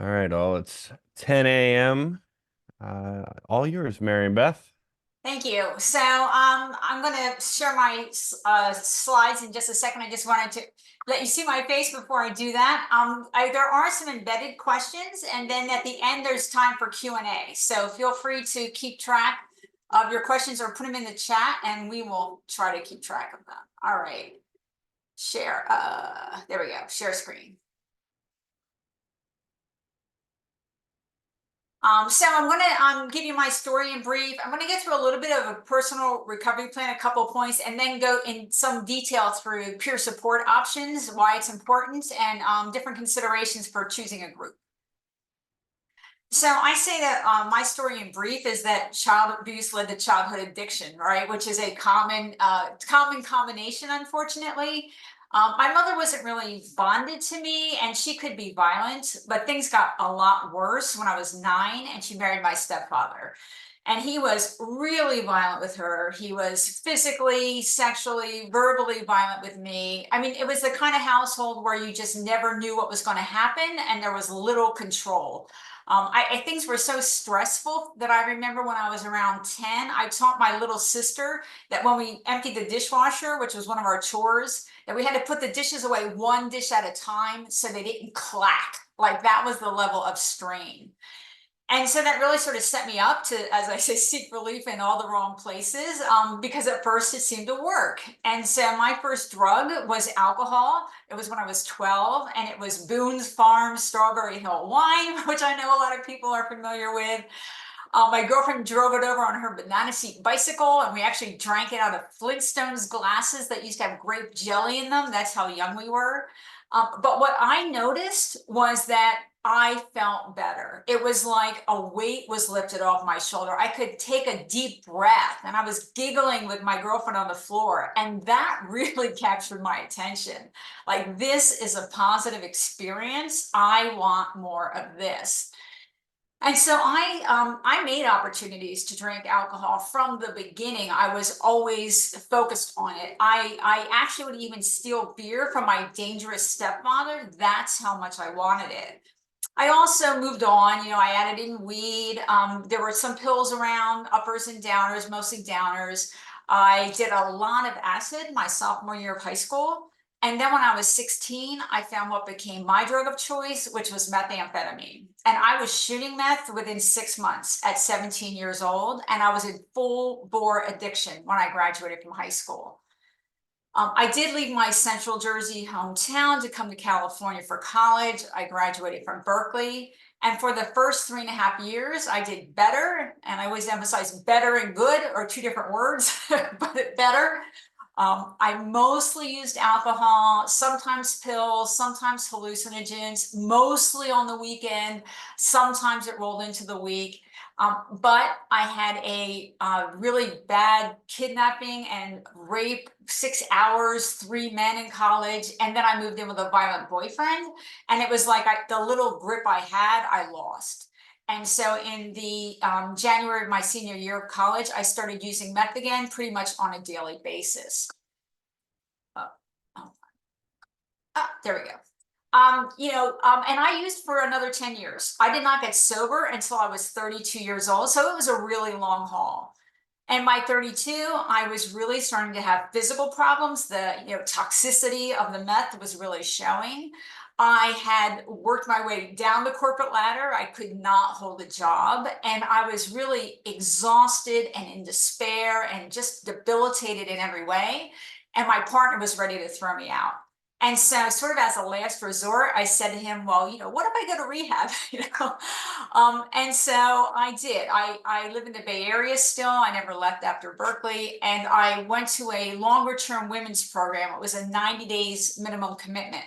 All right, all it's 10 a.m. All yours, Mary and Beth. Thank you. I'm going to share my slides in just a second. I just wanted to let you see my face before I do that. There are some embedded questions, and then at the end, there's time for Q&A. So feel free to keep track of your questions or put them in the chat, and we will try to keep track of them. All right. Share. There we go. Share screen. So I'm going to give you my story in brief. I'm going to get through a little bit of a personal recovery plan, a couple of points, and then go in some detail through peer support options, why it's important, and different considerations for choosing a group. So I say that my story in brief is that child abuse led to childhood addiction, right? Which is a common combination, unfortunately. My mother wasn't really bonded to me, and she could be violent, but things got a lot worse when I was 9, and she married my stepfather. And he was really violent with her. He was physically, sexually, verbally violent with me. I mean, it was the kind of household where you just never knew what was going to happen, and there was little control. Things were so stressful that I remember when I was around 10, I taught my little sister that when we emptied the dishwasher, which was one of our chores, that we had to put the dishes away one dish at a time so they didn't clack. Like that was the level of strain. And so that really sort of set me up to, as I say, seek relief in all the wrong places, because at first it seemed to work. And so my first drug was alcohol. It was when I was 12, and it was Boone's Farm Strawberry Hill wine, which I know a lot of people are familiar with. My girlfriend drove it over on her banana seat bicycle, and we actually drank it out of Flintstones glasses that used to have grape jelly in them. That's how young we were. But what I noticed was that I felt better. It was like a weight was lifted off my shoulder. I could take a deep breath, and I was giggling with my girlfriend on the floor. And that really captured my attention. Like, this is a positive experience. I want more of this. And so I made opportunities to drink alcohol from the beginning. I was always focused on it. I actually would even steal beer from my dangerous stepfather. That's how much I wanted it. I also moved on, I added in weed. There were some pills around, uppers and downers, mostly downers. I did a lot of acid my sophomore year of high school. And then when I was 16, I found what became my drug of choice, which was methamphetamine. And I was shooting meth within 6 months at 17 years old. And I was in full bore addiction when I graduated from high school. I did leave my Central Jersey hometown to come to California for college. I graduated from Berkeley. And for the first 3.5 years, I did better. And I always emphasize better and good are two different words, but better. I mostly used alcohol, sometimes pills, sometimes hallucinogens, mostly on the weekend. Sometimes it rolled into the week. But I had a really bad kidnapping and rape, 6 hours, 3 men in college. And then I moved in with a violent boyfriend. And it was like the little grip I had, I lost. And so in the January of my senior year of college, I started using meth again pretty much on a daily basis. There we go. And I used for another 10 years. I did not get sober until I was 32 years old. So it was a really long haul. And by 32, I was really starting to have physical problems. The toxicity of the meth was really showing. I had worked my way down the corporate ladder. I could not hold a job. And I was really exhausted and in despair and just debilitated in every way. And my partner was ready to throw me out. And so, sort of as a last resort, I said to him, well, what if I go to rehab? And so I did. I live in the Bay Area still. I never left after Berkeley. And I went to a longer term women's program. It was a 90 days minimum commitment.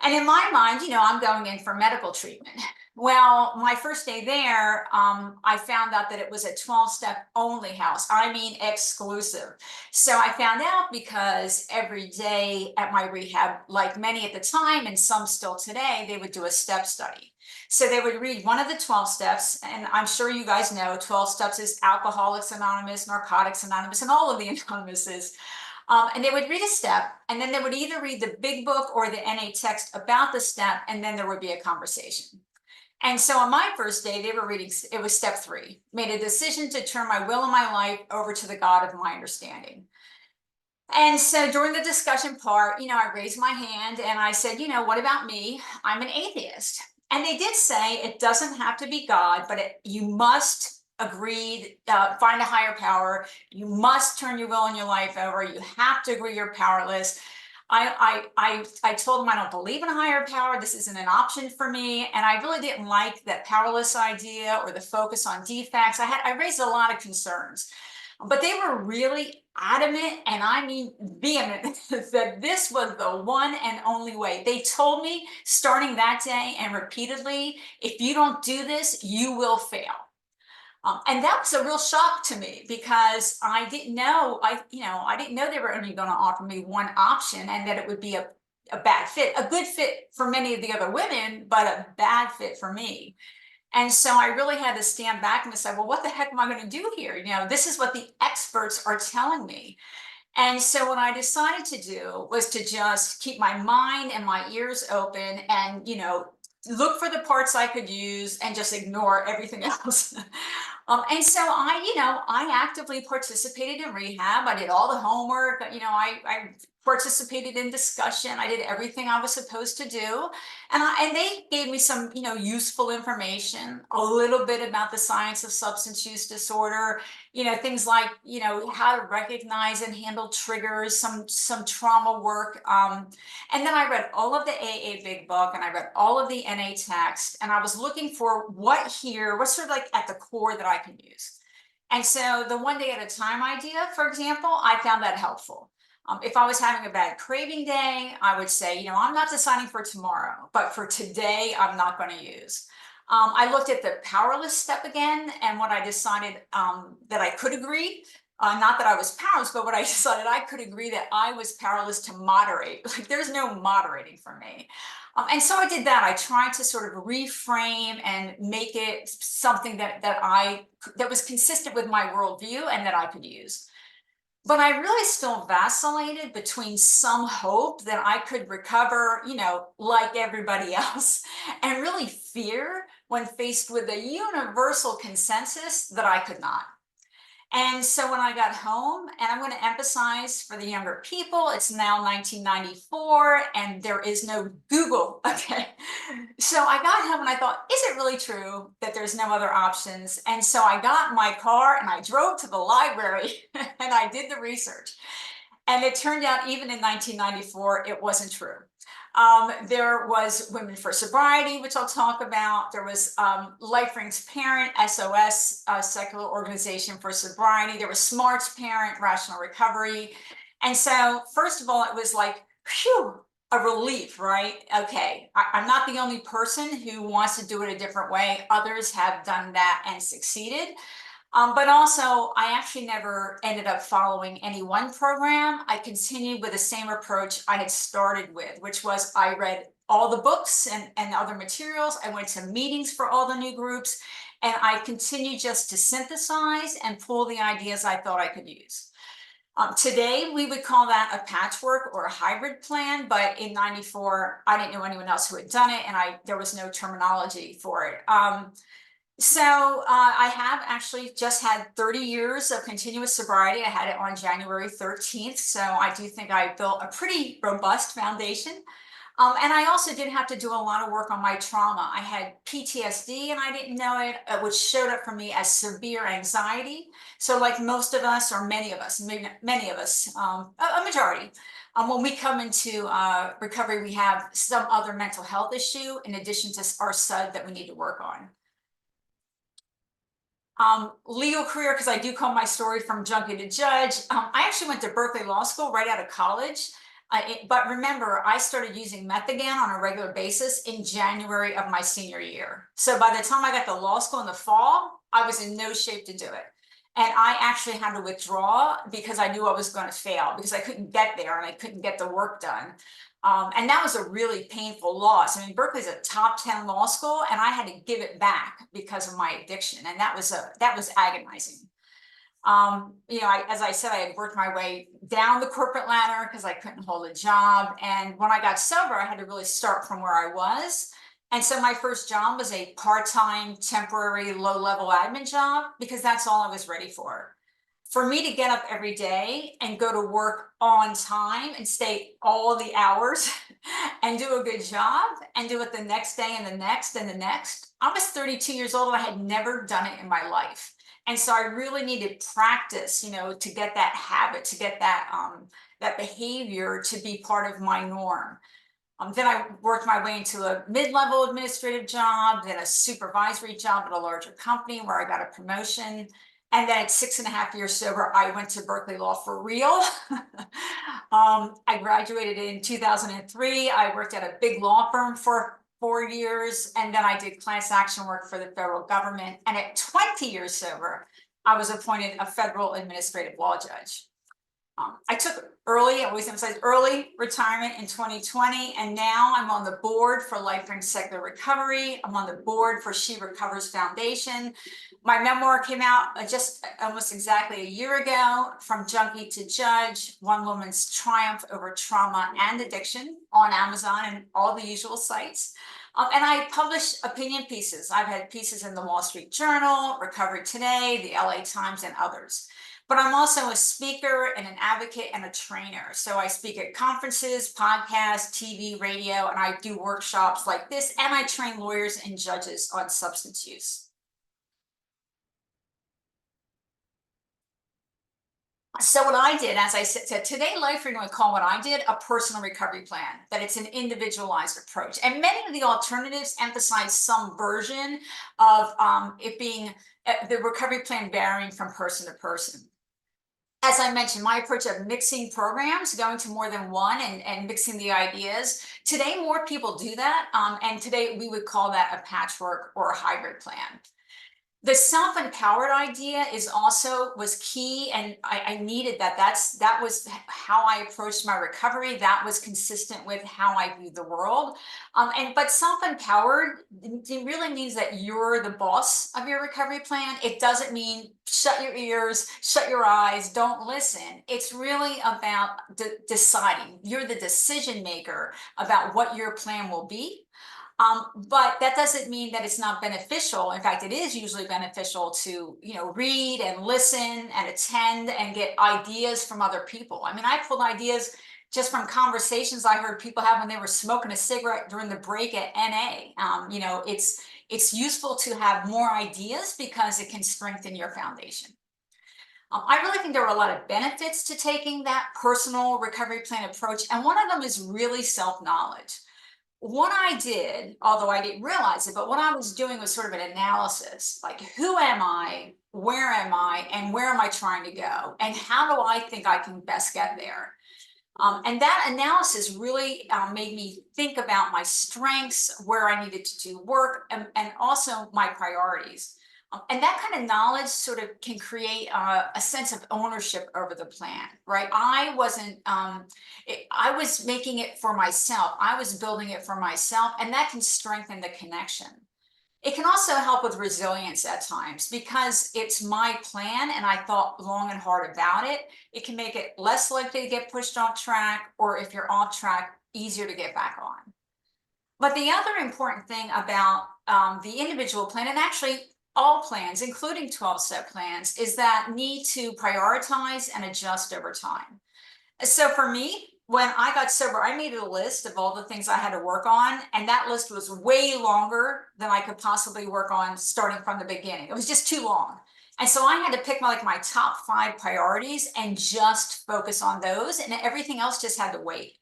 And in my mind, I'm going in for medical treatment. Well, my first day there, I found out that it was a 12-step only house. I mean, exclusive. So I found out because every day at my rehab, like many at the time, and some still today, they would do a step study. So they would read one of the 12 steps, and I'm sure you guys know 12 steps is Alcoholics Anonymous, Narcotics Anonymous, and all of the anonymouses. And they would read a step, and then they would either read the big book or the NA text about the step, and then there would be a conversation. And so on my first day, they were reading, it was step 3, made a decision to turn my will and my life over to the God of my understanding. And so during the discussion part, I raised my hand and I said, what about me? I'm an atheist. And they did say it doesn't have to be God, but you must agree, find a higher power. You must turn your will and your life over. You have to agree you're powerless. I told them I don't believe in a higher power. This isn't an option for me. And I really didn't like that powerless idea or the focus on defects. I raised a lot of concerns. But they were really adamant, and I mean vehement, that this was the one and only way. They told me starting that day and repeatedly, if you don't do this, you will fail. And that was a real shock to me because I didn't know, I didn't know they were only going to offer me one option and that it would be a bad fit, a good fit for many of the other women, but a bad fit for me. And so I really had to stand back and decide, well, what the heck am I going to do here? This is what the experts are telling me. And so what I decided to do was to just keep my mind and my ears open and, look for the parts I could use and just ignore everything else. And so I actively participated in rehab. I did all the homework. I participated in discussion. I did everything I was supposed to do, and they gave me some useful information, a little bit about the science of substance use disorder. Things like how to recognize and handle triggers, some trauma work. And then I read all of the AA Big Book and I read all of the NA text, and I was looking for what's sort of like at the core that I can use. And so the one day at a time idea, for example, I found that helpful. If I was having a bad craving day, I would say, I'm not deciding for tomorrow, but for today, I'm not going to use. I looked at the powerless step again, and what I decided that I could agree, not that I was powerless, but what I decided I could agree that I was powerless to moderate. Like there's no moderating for me. And so I did that. I tried to sort of reframe and make it something that was consistent with my worldview and that I could use. But I really still vacillated between some hope that I could recover, like everybody else, and really fear when faced with a universal consensus that I could not. And so when I got home, and I'm going to emphasize for the younger people, it's now 1994 and there is no Google. Okay. So I got home and I thought, is it really true that there's no other options? And so I got in my car and I drove to the library and I did the research. And it turned out even in 1994, it wasn't true. There was Women for Sobriety, which I'll talk about. There was LifeRing's parent, SOS, Secular Organization for Sobriety. There was SMART's parent, Rational Recovery. And so, first of all, it was like, phew, a relief, right? Okay, I'm not the only person who wants to do it a different way. Others have done that and succeeded. But also, I actually never ended up following any one program. I continued with the same approach I had started with, which was I read all the books and other materials. I went to meetings for all the new groups, and I continued just to synthesize and pull the ideas I thought I could use. Today, we would call that a patchwork or a hybrid plan, but in 94, I didn't know anyone else who had done it, and there was no terminology for it. So I have actually just had 30 years of continuous sobriety. I had it on January 13th. So I do think I built a pretty robust foundation. And I also did have to do a lot of work on my trauma. I had PTSD and I didn't know it, which showed up for me as severe anxiety. So like most of us, or many of us, maybe many of us, a majority, when we come into recovery, we have some other mental health issue in addition to our SUD that we need to work on. Legal career, because I do call my story from junkie to judge. I actually went to Berkeley Law School right out of college. But remember, I started using meth again on a regular basis in January of my senior year. So by the time I got to law school in the fall, I was in no shape to do it. And I actually had to withdraw because I knew I was going to fail because I couldn't get there and I couldn't get the work done. And that was a really painful loss. I mean, Berkeley's a top 10 law school, and I had to give it back because of my addiction, and that was agonizing. As I said, I had worked my way down the corporate ladder because I couldn't hold a job, and when I got sober, I had to really start from where I was. And so my first job was a part-time, temporary, low-level admin job because that's all I was ready for. For me to get up every day and go to work on time and stay all the hours and do a good job and do it the next day and the next and the next. I was 32 years old and I had never done it in my life. And so I really needed practice, to get that habit, to get that behavior to be part of my norm. Then I worked my way into a mid-level administrative job, then a supervisory job at a larger company where I got a promotion. And then at 6.5 years sober, I went to Berkeley Law for real. I graduated in 2003. I worked at a big law firm for 4 years, and then I did class action work for the federal government. And at 20 years sober, I was appointed a federal administrative law judge. I took I always emphasize early retirement in 2020, and now I'm on the board for Lifelong Secular Recovery. I'm on the board for She Recovers Foundation. My memoir came out just almost exactly a year ago, From Junkie to Judge, One Woman's Triumph Over Trauma and Addiction, on Amazon and all the usual sites. And I publish opinion pieces. I've had pieces in the Wall Street Journal, Recovery Today, the LA Times, and others. But I'm also a speaker and an advocate and a trainer. So I speak at conferences, podcasts, TV, radio, and I do workshops like this, and I train lawyers and judges on substance use. So what I did, as I said, today life, we're going to call what I did a personal recovery plan, that it's an individualized approach. And many of the alternatives emphasize some version of it being the recovery plan varying from person to person. As I mentioned, my approach of mixing programs, going to more than one and mixing the ideas. Today, more people do that. And today we would call that a patchwork or a hybrid plan. The self-empowered idea was key, and I needed that. That was how I approached my recovery. That was consistent with how I viewed the world. But self-empowered, it really means that you're the boss of your recovery plan. It doesn't mean shut your ears, shut your eyes, don't listen. It's really about deciding. You're the decision maker about what your plan will be. But that doesn't mean that it's not beneficial. In fact, it is usually beneficial to, read and listen and attend and get ideas from other people. I mean, I pulled ideas just from conversations I heard people have when they were smoking a cigarette during the break at NA. It's useful to have more ideas because it can strengthen your foundation. I really think there are a lot of benefits to taking that personal recovery plan approach. And one of them is really self-knowledge. What I did, although I didn't realize it, but what I was doing was sort of an analysis, like who am I, where am I, and where am I trying to go? And how do I think I can best get there? And that analysis really made me think about my strengths, where I needed to do work, and also my priorities. And that kind of knowledge sort of can create a sense of ownership over the plan, right? I was making it for myself. I was building it for myself, and that can strengthen the connection. It can also help with resilience at times because it's my plan and I thought long and hard about it. It can make it less likely to get pushed off track, or if you're off track, easier to get back on. But the other important thing about the individual plan, and actually all plans, including 12-step plans, is that need to prioritize and adjust over time. So for me, when I got sober, I made a list of all the things I had to work on, and that list was way longer than I could possibly work on starting from the beginning. It was just too long. And so I had to pick my top 5 priorities and just focus on those, and everything else just had to wait.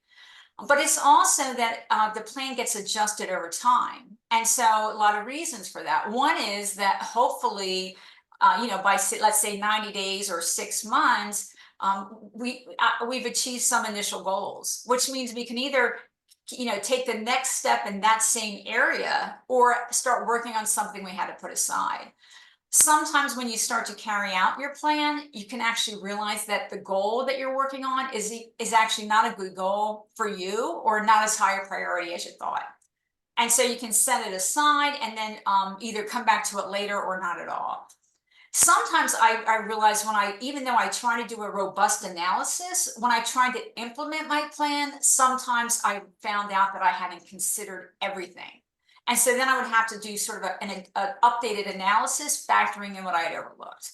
But it's also that the plan gets adjusted over time. And so a lot of reasons for that. One is that hopefully, by let's say 90 days or 6 months, we've achieved some initial goals, which means we can either take the next step in that same area or start working on something we had to put aside. Sometimes when you start to carry out your plan, you can actually realize that the goal that you're working on is actually not a good goal for you, or not as high a priority as you thought. And so you can set it aside and then either come back to it later or not at all. Sometimes I realize even though I try to do a robust analysis, when I tried to implement my plan, sometimes I found out that I hadn't considered everything. And so then I would have to do sort of an updated analysis, factoring in what I had overlooked.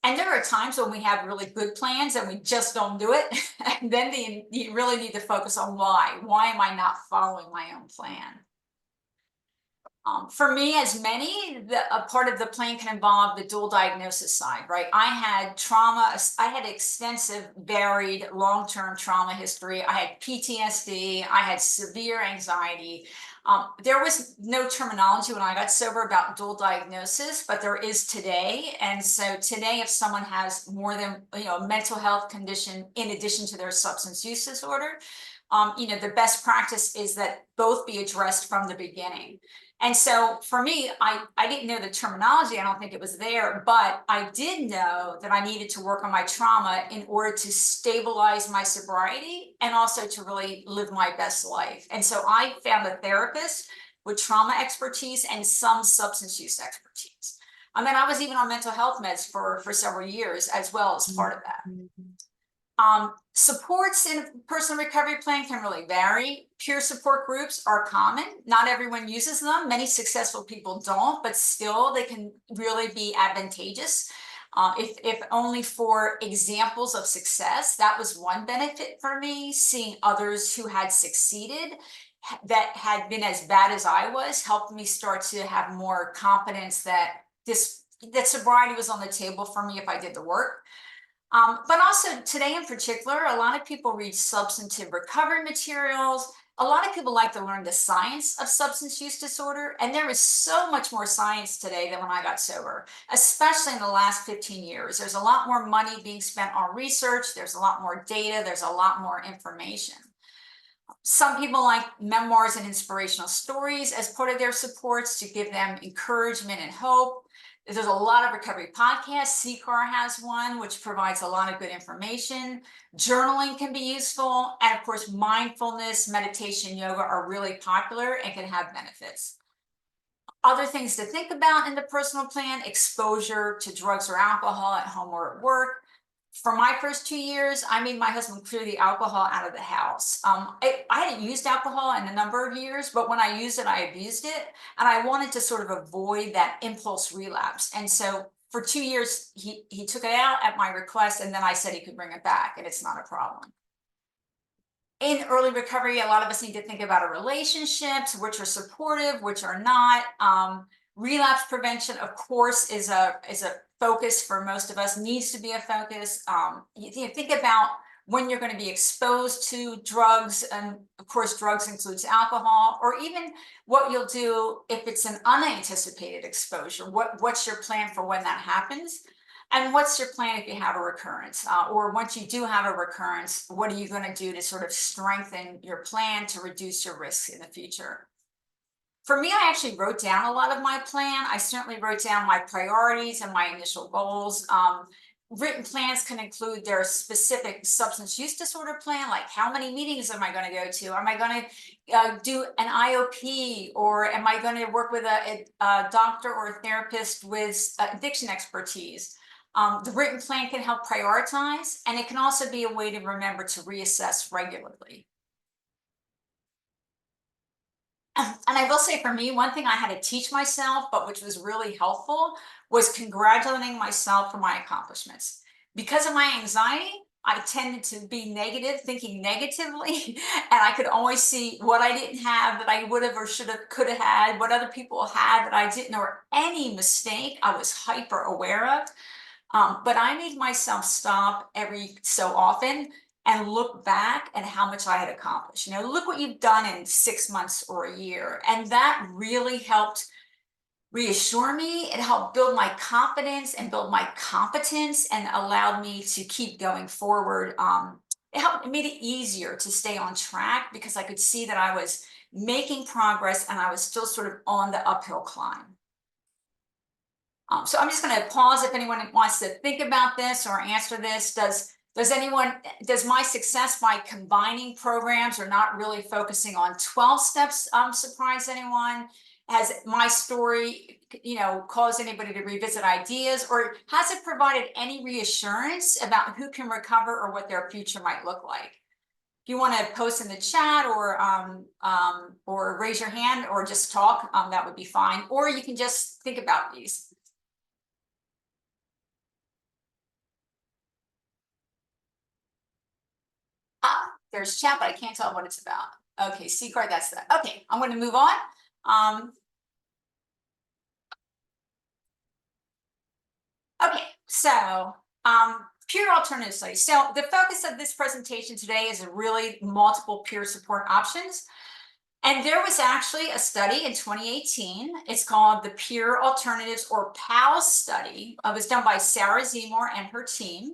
And there are times when we have really good plans and we just don't do it. And then you really need to focus on why. Why am I not following my own plan? For me, as many, a part of the plan can involve the dual diagnosis side, right? I had trauma, I had extensive, varied, long-term trauma history. I had PTSD, I had severe anxiety. There was no terminology when I got sober about dual diagnosis, but there is today. And so today, if someone has more than, a mental health condition in addition to their substance use disorder, the best practice is that both be addressed from the beginning. And so for me, I didn't know the terminology. I don't think it was there, but I did know that I needed to work on my trauma in order to stabilize my sobriety and also to really live my best life. And so I found a therapist with trauma expertise and some substance use expertise. I mean, I was even on mental health meds for several years as well as part of that. Supports in a personal recovery plan can really vary. Peer support groups are common. Not everyone uses them. Many successful people don't, but still they can really be advantageous. If only for examples of success. That was one benefit for me, seeing others who had succeeded that had been as bad as I was, helped me start to have more confidence that that sobriety was on the table for me if I did the work. But also today in particular, a lot of people read substantive recovery materials. A lot of people like to learn the science of substance use disorder. And there is so much more science today than when I got sober, especially in the last 15 years. There's a lot more money being spent on research. There's a lot more data. There's a lot more information. Some people like memoirs and inspirational stories as part of their supports to give them encouragement and hope. There's a lot of recovery podcasts. CCAR has one, which provides a lot of good information. Journaling can be useful. And of course, mindfulness, meditation, yoga are really popular and can have benefits. Other things to think about in the personal plan: exposure to drugs or alcohol at home or at work. For my first 2 years, I made my husband clear the alcohol out of the house. I hadn't used alcohol in a number of years, but when I used it, I abused it. And I wanted to sort of avoid that impulse relapse. And so for 2 years, he took it out at my request, and then I said he could bring it back, and it's not a problem. In early recovery, a lot of us need to think about our relationships, which are supportive, which are not. Relapse prevention, of course, is a focus for most of us, needs to be a focus. You think about when you're going to be exposed to drugs, and of course, drugs includes alcohol, or even what you'll do if it's an unanticipated exposure. What's your plan for when that happens? And what's your plan if you have a recurrence? Or once you do have a recurrence, what are you going to do to sort of strengthen your plan to reduce your risks in the future? For me, I actually wrote down a lot of my plan. I certainly wrote down my priorities and my initial goals. Written plans can include their specific substance use disorder plan, like how many meetings am I going to go to? Am I going to do an IOP, or am I going to work with a doctor or a therapist with addiction expertise? The written plan can help prioritize, and it can also be a way to remember to reassess regularly. And I will say, for me, one thing I had to teach myself, but which was really helpful, was congratulating myself for my accomplishments. Because of my anxiety, I tended to be negative, thinking negatively, and I could always see what I didn't have that I would have or should have, could have had, what other people had that I didn't, or any mistake I was hyper aware of. But I made myself stop every so often and look back at how much I had accomplished. Look what you've done in 6 months or a year. And that really helped reassure me. It helped build my confidence and build my competence, and allowed me to keep going forward. It made it easier to stay on track because I could see that I was making progress and I was still sort of on the uphill climb. So I'm just going to pause if anyone wants to think about this or answer this. Does my success by combining programs or not really focusing on 12 steps surprise anyone? Has my story, caused anybody to revisit ideas, or has it provided any reassurance about who can recover or what their future might look like? If you want to post in the chat or raise your hand or just talk, that would be fine. Or you can just think about these. There's chat, but I can't tell what it's about. Okay, C card, that's that. Okay, I'm going to move on. Okay, so peer alternative studies. So the focus of this presentation today is really multiple peer support options. And there was actually a study in 2018. It's called the Peer Alternatives or PALS study. It was done by Sarah Zemore and her team.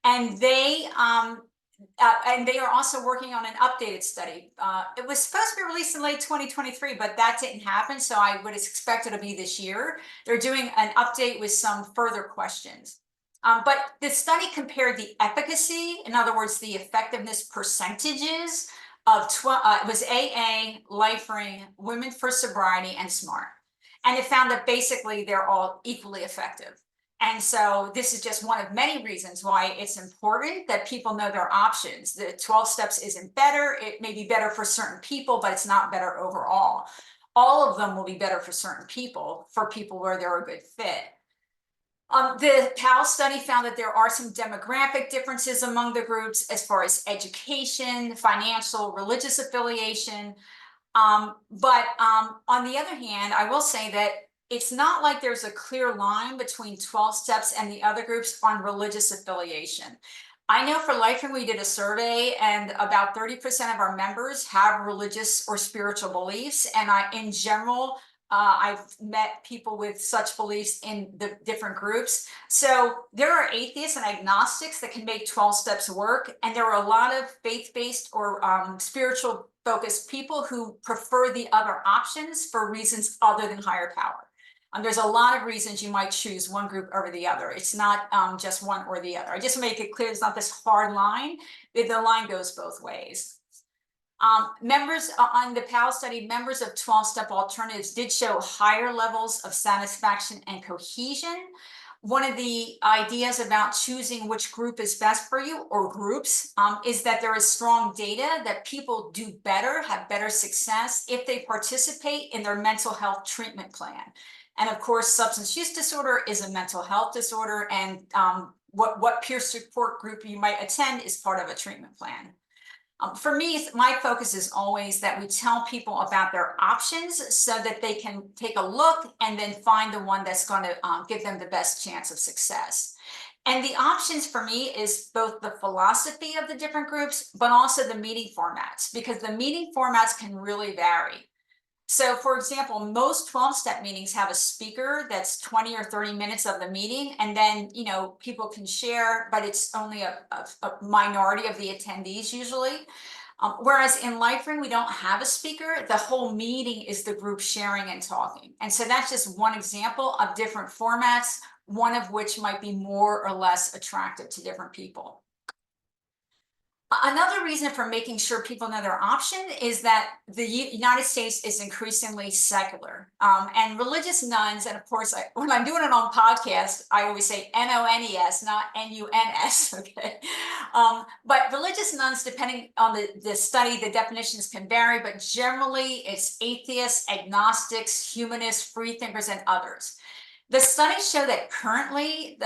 And they are also working on an updated study. It was supposed to be released in late 2023, but that didn't happen. So I would expect it to be this year. They're doing an update with some further questions. But the study compared the efficacy, in other words, the effectiveness percentages of it was AA, LifeRing, Women for Sobriety, and SMART. And it found that basically they're all equally effective. And so this is just one of many reasons why it's important that people know their options. The 12 steps isn't better. It may be better for certain people, but it's not better overall. All of them will be better for certain people, for people where they're a good fit. The PAL study found that there are some demographic differences among the groups as far as education, financial, religious affiliation. But on the other hand, I will say that it's not like there's a clear line between 12 steps and the other groups on religious affiliation. I know for LifeRing, we did a survey and about 30% of our members have religious or spiritual beliefs. And in general, I've met people with such beliefs in the different groups. So there are atheists and agnostics that can make 12 steps work. And there are a lot of faith-based or spiritual focused people who prefer the other options for reasons other than higher power. There's a lot of reasons you might choose one group over the other. It's not just one or the other. I just make it clear it's not this hard line. The line goes both ways. Members on the PAL study, members of 12-step alternatives did show higher levels of satisfaction and cohesion. One of the ideas about choosing which group is best for you or groups is that there is strong data that people do better, have better success if they participate in their mental health treatment plan. And of course, substance use disorder is a mental health disorder, and what peer support group you might attend is part of a treatment plan. For me, my focus is always that we tell people about their options so that they can take a look and then find the one that's going to give them the best chance of success. And the options for me is both the philosophy of the different groups, but also the meeting formats, because the meeting formats can really vary. So for example, most 12-step meetings have a speaker that's 20 or 30 minutes of the meeting, and then, people can share, but it's only a minority of the attendees usually. Whereas in LifeRing, we don't have a speaker. The whole meeting is the group sharing and talking. And so that's just one example of different formats, one of which might be more or less attractive to different people. Another reason for making sure people know their option is that the United States is increasingly secular. And religious nuns, and of course, when I'm doing it on podcast, I always say NONES, not NUNS, okay? But religious nuns, depending on the study, the definitions can vary, but generally it's atheists, agnostics, humanists, free thinkers, and others. The studies show that currently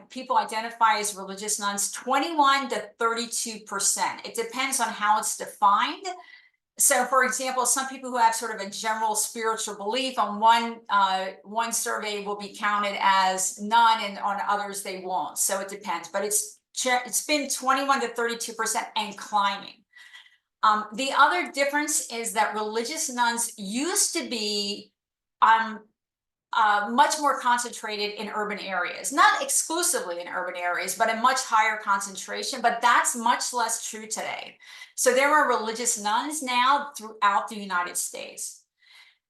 people identify as religious nuns 21 to 32%. It depends on how it's defined. So for example, some people who have sort of a general spiritual belief on one survey will be counted as none, and on others they won't. So it depends, but it's been 21 to 32% and climbing. The other difference is that religious nuns used to be much more concentrated in urban areas, not exclusively in urban areas, but a much higher concentration, but that's much less true today. So there are religious nuns now throughout the United States.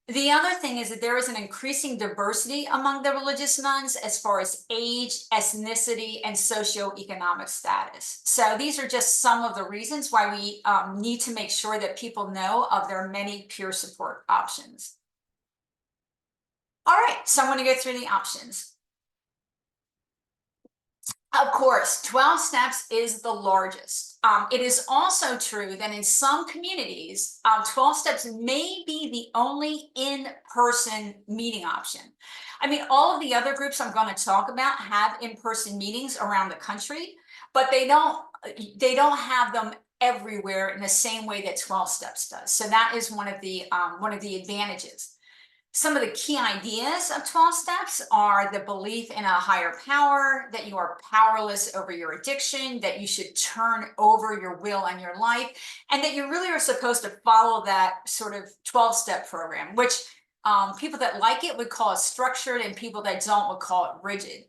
The other thing is that there is an increasing diversity among the religious nuns as far as age, ethnicity, and socioeconomic status. So these are just some of the reasons why we need to make sure that people know of their many peer support options. All right, so I'm going to go through the options. Of course, 12 steps is the largest. It is also true that in some communities, 12 steps may be the only in-person meeting option. I mean, all of the other groups I'm going to talk about have in-person meetings around the country, but they don't have them everywhere in the same way that 12 steps does. So that is one of the advantages. Some of the key ideas of 12 steps are the belief in a higher power, that you are powerless over your addiction, that you should turn over your will and your life, and that you really are supposed to follow that sort of 12-step program, which people that like it would call it structured, and people that don't would call it rigid.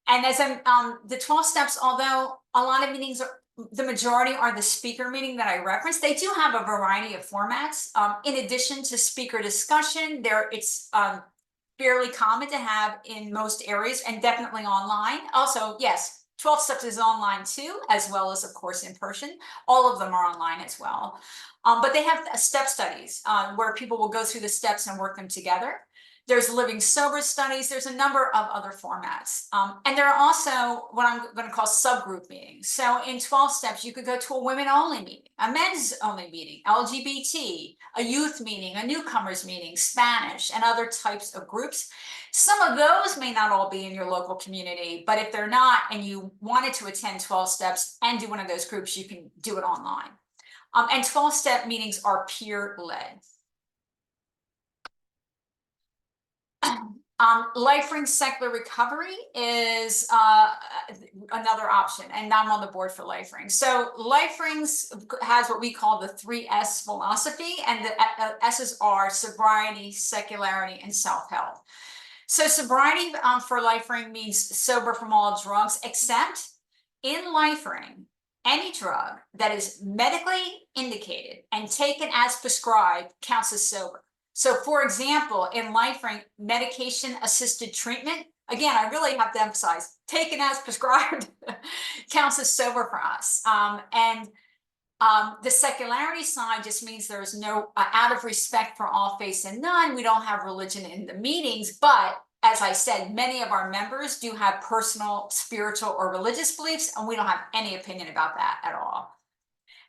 And as the 12 steps, although a lot of meetings are, the majority are the speaker meeting that I referenced, they do have a variety of formats. In addition to speaker discussion, it's fairly common to have in most areas, and definitely online. Also, yes, 12 steps is online too, as well as, of course, in person. All of them are online as well. But they have step studies where people will go through the steps and work them together. There's living sober studies. There's a number of other formats. And there are also what I'm going to call subgroup meetings. So in 12 steps, you could go to a women only meeting, a men's only meeting, LGBT, a youth meeting, a newcomers meeting, Spanish, and other types of groups. Some of those may not all be in your local community, but if they're not, and you wanted to attend 12 steps and do one of those groups, you can do it online. And 12-step meetings are peer-led. Life-ring secular recovery is another option, and I'm on the board for Life-ring. So Life-rings has what we call the 3S philosophy, and the S's are sobriety, secularity, and self-help. So sobriety for Life-ring means sober from all drugs, except in Life-ring, any drug that is medically indicated and taken as prescribed counts as sober. So for example, in Life-ring, medication-assisted treatment, again, I really have to emphasize, taken as prescribed counts as sober for us. The secularity side just means there's no, out of respect for all faiths and none, we don't have religion in the meetings, but as I said, many of our members do have personal, spiritual, or religious beliefs, and we don't have any opinion about that at all.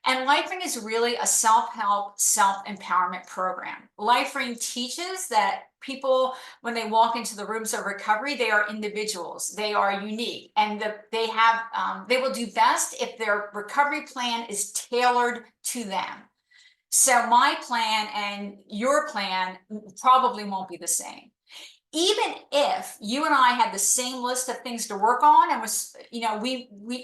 And Life-ring is really a self-help, self-empowerment program. Life-ring teaches that people, when they walk into the rooms of recovery, they are individuals, they are unique, and they will do best if their recovery plan is tailored to them. So my plan and your plan probably won't be the same. Even if you and I had the same list of things to work on, and was,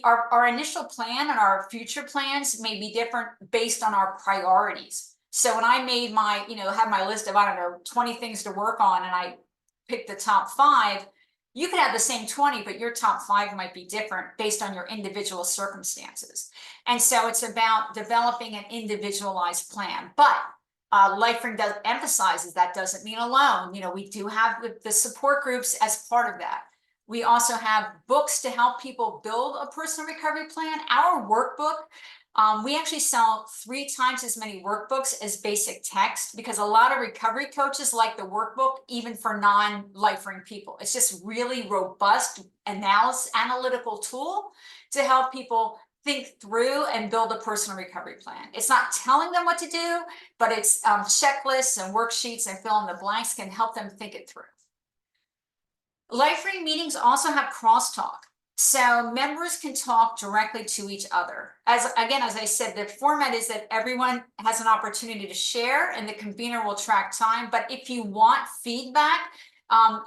our initial plan and our future plans may be different based on our priorities. So when I made my, have my list of, 20 things to work on, and I picked the top 5, you could have the same 20, but your top 5 might be different based on your individual circumstances. And so it's about developing an individualized plan. But Life-ring emphasizes that doesn't mean alone. We do have the support groups as part of that. We also have books to help people build a personal recovery plan. Our workbook, we actually sell 3 times as many workbooks as basic text, because a lot of recovery coaches like the workbook, even for non-Life-ring people. It's just really robust analytical tool to help people think through and build a personal recovery plan. It's not telling them what to do, but it's checklists and worksheets and fill in the blanks can help them think it through. Life-ring meetings also have crosstalk. So members can talk directly to each other. As I said, the format is that everyone has an opportunity to share, and the convener will track time. But if you want feedback,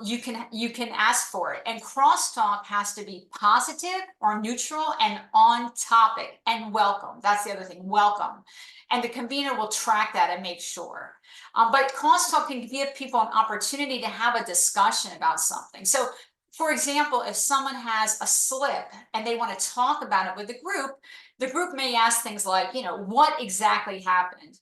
you can ask for it. And crosstalk has to be positive or neutral and on topic and welcome. That's the other thing, welcome. And the convener will track that and make sure. But crosstalk can give people an opportunity to have a discussion about something. So for example, if someone has a slip and they want to talk about it with the group may ask things like, what exactly happened?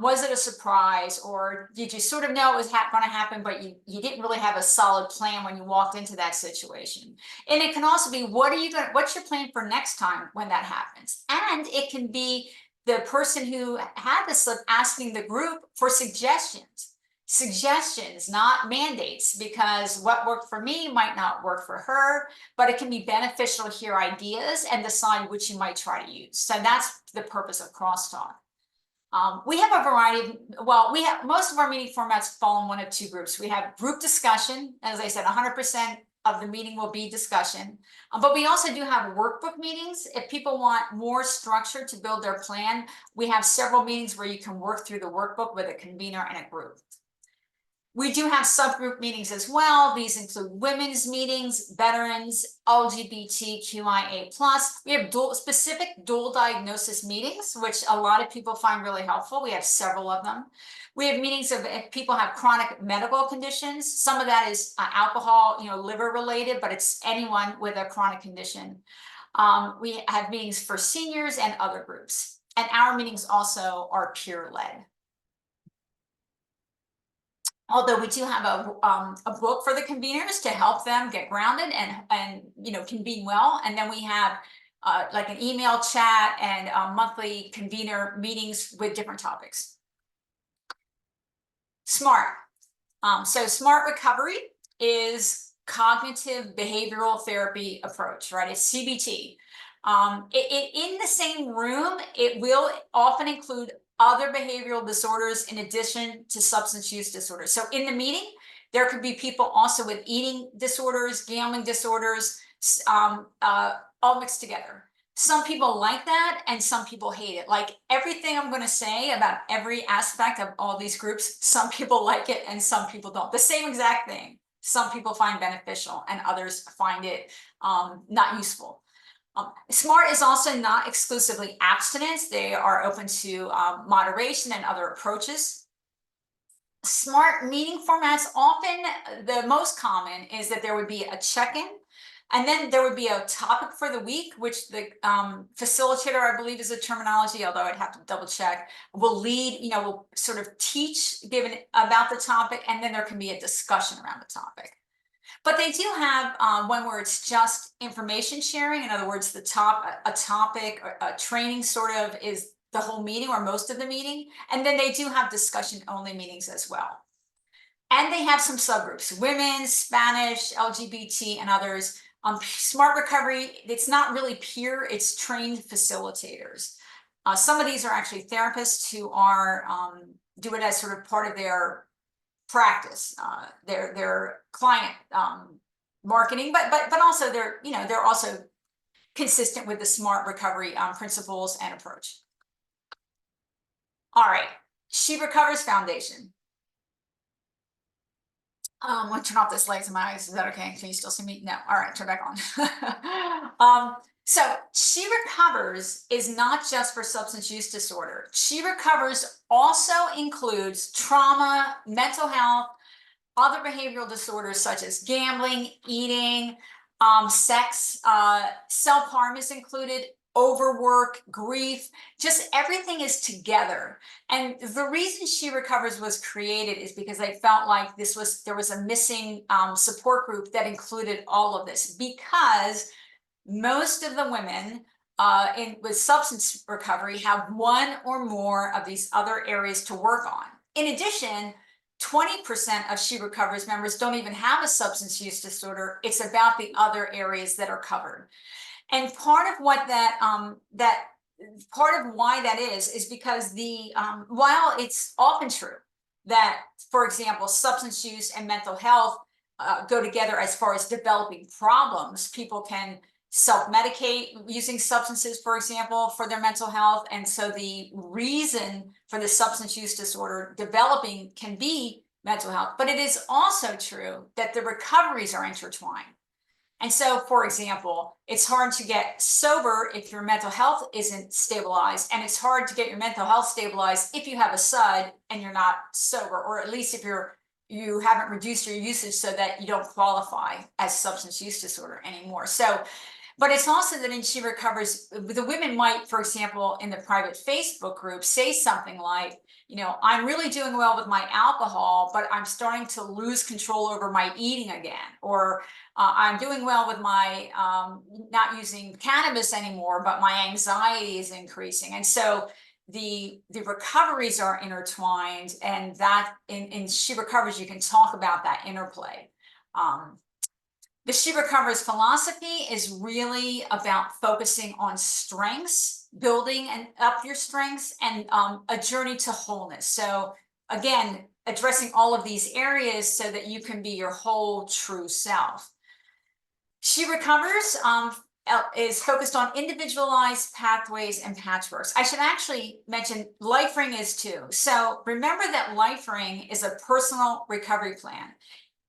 Was it a surprise, or did you sort of know it was going to happen, but you didn't really have a solid plan when you walked into that situation? And it can also be, what's your plan for next time when that happens? And it can be the person who had the slip asking the group for suggestions. Suggestions, not mandates, because what worked for me might not work for her, but it can be beneficial to hear ideas and decide which you might try to use. So that's the purpose of crosstalk. We have a variety of, well, we have, most of our meeting formats fall in one of two groups. We have group discussion. As I said, 100% of the meeting will be discussion. But we also do have workbook meetings. If people want more structure to build their plan, we have several meetings where you can work through the workbook with a convener and a group. We do have subgroup meetings as well. These include women's meetings, veterans, LGBTQIA+. We have specific dual diagnosis meetings, which a lot of people find really helpful. We have several of them. We have meetings of if people have chronic medical conditions. Some of that is alcohol, liver related, but it's anyone with a chronic condition. We have meetings for seniors and other groups. And our meetings also are peer-led. Although we do have a book for the conveners to help them get grounded and convene well. And then we have like an email chat and monthly convener meetings with different topics. SMART. So SMART recovery is cognitive behavioral therapy approach, right? It's CBT. In the same room, it will often include other behavioral disorders in addition to substance use disorders. So in the meeting, there could be people also with eating disorders, gambling disorders, all mixed together. Some people like that and some people hate it. Like everything I'm going to say about every aspect of all these groups, some people like it and some people don't. The same exact thing. Some people find beneficial and others find it not useful. SMART is also not exclusively abstinence. They are open to moderation and other approaches. SMART meeting formats, often the most common is that there would be a check-in, and then there would be a topic for the week, which the facilitator, I believe is a terminology, although I'd have to double check, will lead, will sort of teach, given about the topic, and then there can be a discussion around the topic. But they do have one where it's just information sharing. In other words, a topic, a training sort of is the whole meeting or most of the meeting. And then they do have discussion only meetings as well. And they have some subgroups, women, Spanish, LGBT, and others. SMART recovery, it's not really peer, it's trained facilitators. Some of these are actually therapists who are do it as sort of part of their practice, their client marketing, but also they're also consistent with the SMART recovery principles and approach. All right, She Recovers Foundation. I'm gonna turn off this light in my eyes. Is that okay? Can you still see me? No. All right, turn back on. So She Recovers is not just for substance use disorder. She Recovers also includes trauma, mental health, other behavioral disorders such as gambling, eating, sex, self-harm is included, overwork, grief, just everything is together. And the reason She Recovers was created is because I felt like there was a missing support group that included all of this, because most of the women with substance recovery have one or more of these other areas to work on. In addition, 20% of She Recovers members don't even have a substance use disorder. It's about the other areas that are covered. And part of what part of why that is because while it's often true that, for example, substance use and mental health go together as far as developing problems, people can self-medicate using substances, for example, for their mental health. And so the reason for the substance use disorder developing can be mental health, but it is also true that the recoveries are intertwined. And so, for example, it's hard to get sober if your mental health isn't stabilized, and it's hard to get your mental health stabilized if you have a SUD and you're not sober, or at least if you haven't reduced your usage so that you don't qualify as substance use disorder anymore. So, but it's also that in She Recovers, the women might, for example, in the private Facebook group, say something like, I'm really doing well with my alcohol, but I'm starting to lose control over my eating again. Or I'm doing well with my not using cannabis anymore, but my anxiety is increasing. And so the recoveries are intertwined, and that in She Recovers, you can talk about that interplay. The She Recovers philosophy is really about focusing on strengths, building and up your strengths, and a journey to wholeness. So again, addressing all of these areas so that you can be your whole true self. She Recovers is focused on individualized pathways and patchworks. I should actually mention Life Ring is too. So remember that Life Ring is a personal recovery plan.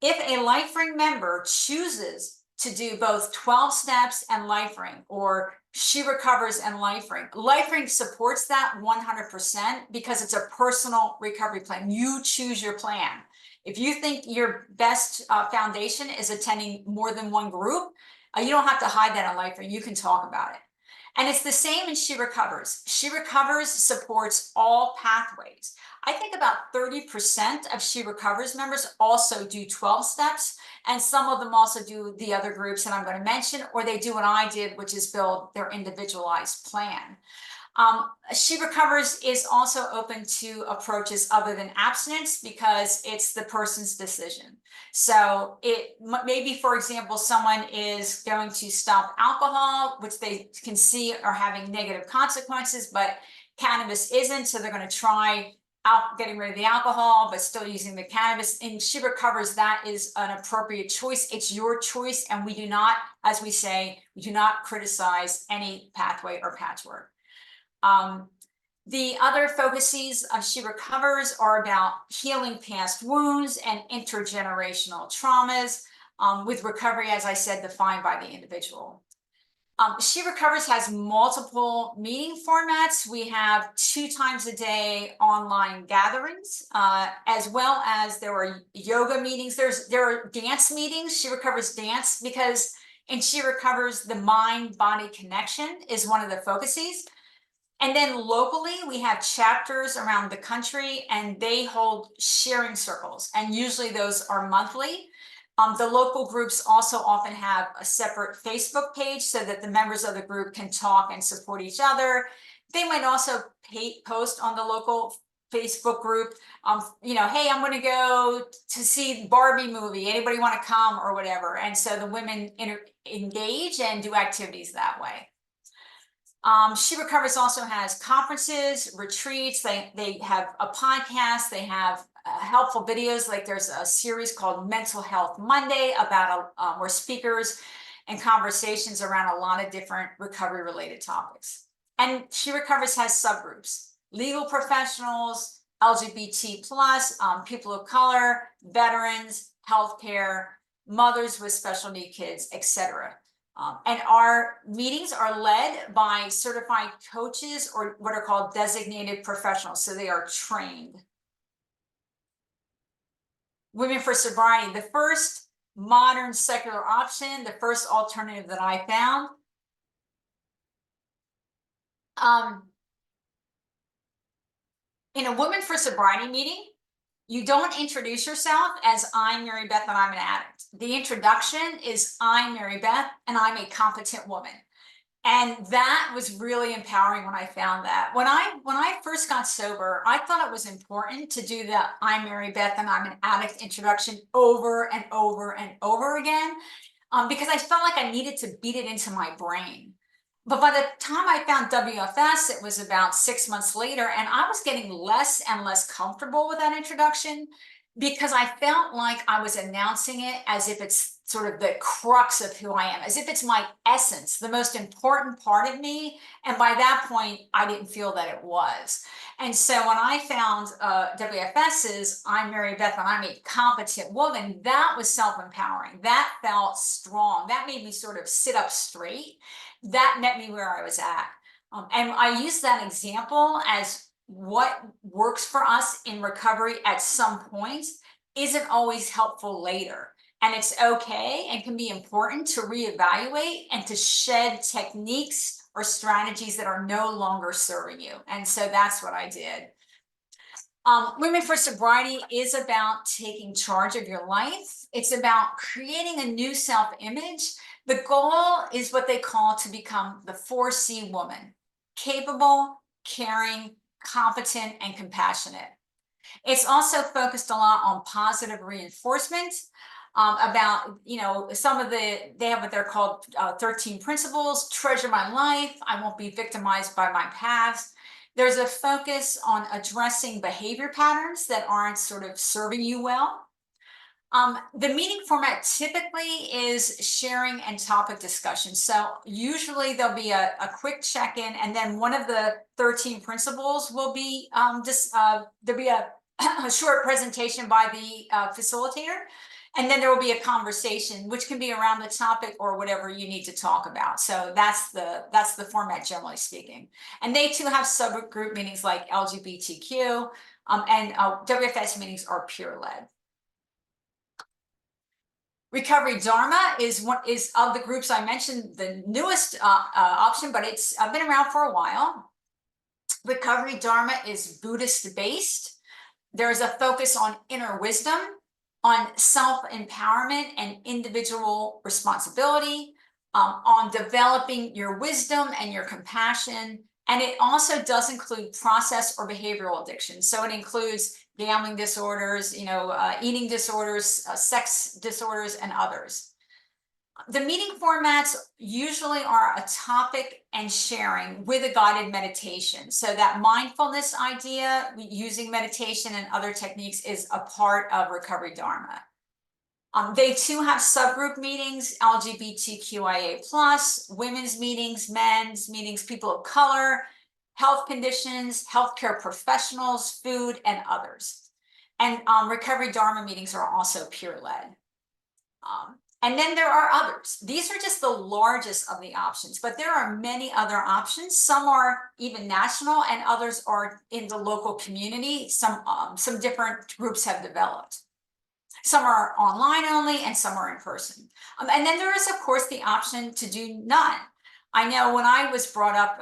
If a Life Ring member chooses to do both 12 steps and Life Ring, or She Recovers and Life Ring supports that 100% because it's a personal recovery plan. You choose your plan. If you think your best foundation is attending more than one group, you don't have to hide that on Life Ring. You can talk about it. And it's the same in She Recovers. She Recovers supports all pathways. I think about 30% of She Recovers members also do 12 steps, and some of them also do the other groups that I'm going to mention, or they do what I did, which is build their individualized plan. She Recovers is also open to approaches other than abstinence because it's the person's decision. So it maybe, for example, someone is going to stop alcohol, which they can see are having negative consequences, but cannabis isn't. So they're going to try out getting rid of the alcohol, but still using the cannabis. And She Recovers, that is an appropriate choice. It's your choice. And we do not, as we say, we do not criticize any pathway or patchwork. The other focuses of She Recovers are about healing past wounds and intergenerational traumas, with recovery, as I said, defined by the individual. She Recovers has multiple meeting formats. We have 2 times a day online gatherings, as well as there are yoga meetings. There are dance meetings. She Recovers dance, because in She Recovers, the mind-body connection is one of the focuses. And then locally, we have chapters around the country, and they hold sharing circles, and usually those are monthly. The local groups also often have a separate Facebook page so that the members of the group can talk and support each other. They might also post on the local Facebook group, hey, I'm going to go to see Barbie movie. Anybody want to come, or whatever? And so the women engage and do activities that way. She Recovers also has conferences, retreats. They have a podcast. They have helpful videos. Like there's a series called Mental Health Monday about where speakers and conversations around a lot of different recovery related topics. And She Recovers has subgroups: legal professionals, LGBT plus, people of color, veterans, healthcare, mothers with special need kids, etc. And our meetings are led by certified coaches, or what are called designated professionals. So they are trained. Women for Sobriety, the first modern secular option, the first alternative that I found. In a Women for Sobriety meeting, you don't introduce yourself as I'm Mary Beth and I'm an addict. The introduction is I'm Mary Beth and I'm a competent woman. And that was really empowering when I found that. When I first got sober, I thought it was important to do the I'm Mary Beth and I'm an addict introduction over and over and over again, because I felt like I needed to beat it into my brain. But by the time I found WFS, it was about 6 months later, and I was getting less and less comfortable with that introduction, because I felt like I was announcing it as if it's sort of the crux of who I am, as if it's my essence, the most important part of me. And by that point, I didn't feel that it was. And so when I found WFS's I'm Mary Beth and I'm a competent woman, that was self-empowering. That felt strong. That made me sort of sit up straight. That met me where I was at. And I use that example as what works for us in recovery at some point isn't always helpful later. And it's okay and can be important to reevaluate and to shed techniques or strategies that are no longer serving you. And so that's what I did. Women for Sobriety is about taking charge of your life. It's about creating a new self-image. The goal is what they call to become the 4C woman: capable, caring, competent, and compassionate. It's also focused a lot on positive reinforcement about, they have what they're called 13 principles: treasure my life, I won't be victimized by my past. There's a focus on addressing behavior patterns that aren't sort of serving you well. The meeting format typically is sharing and topic discussion. So usually there'll be a quick check-in, and then one of the 13 principles will be there'll be a short presentation by the facilitator, and then there will be a conversation, which can be around the topic or whatever you need to talk about. So that's the format, generally speaking. And they too have subgroup meetings like LGBTQ, and WFS meetings are peer-led. Recovery Dharma is of the groups I mentioned, the newest option, but it's been around for a while. Recovery Dharma is Buddhist based. There is a focus on inner wisdom, on self-empowerment and individual responsibility, on developing your wisdom and your compassion. And it also does include process or behavioral addiction. So it includes gambling disorders, eating disorders, sex disorders, and others. The meeting formats usually are a topic and sharing with a guided meditation. So that mindfulness idea, using meditation and other techniques, is a part of Recovery Dharma. They too have subgroup meetings: LGBTQIA+, women's meetings, men's meetings, people of color, health conditions, healthcare professionals, food, and others. And Recovery Dharma meetings are also peer-led. And then there are others. These are just the largest of the options, but there are many other options. Some are even national, and others are in the local community. Some different groups have developed. Some are online only, and some are in person. And then there is, of course, the option to do none. I know when I was brought up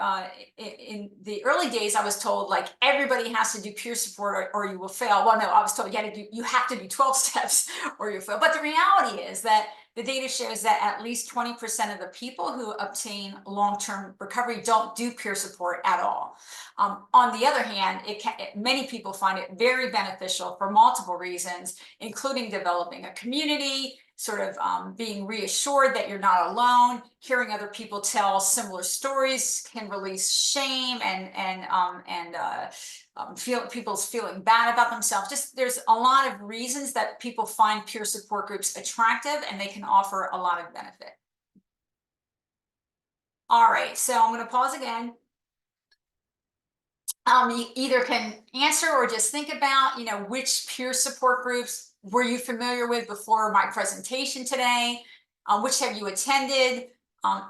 in the early days, I was told, like, everybody has to do peer support or you will fail. Well, no, I was told you have to do 12 steps or you fail. But the reality is that the data shows that at least 20% of the people who obtain long-term recovery don't do peer support at all. On the other hand, many people find it very beneficial for multiple reasons, including developing a community, sort of being reassured that you're not alone. Hearing other people tell similar stories can release shame and people's feeling bad about themselves. Just there's a lot of reasons that people find peer support groups attractive, and they can offer a lot of benefit. All right, so I'm going to pause again. You either can answer or just think about, which peer support groups were you familiar with before my presentation today? Which have you attended?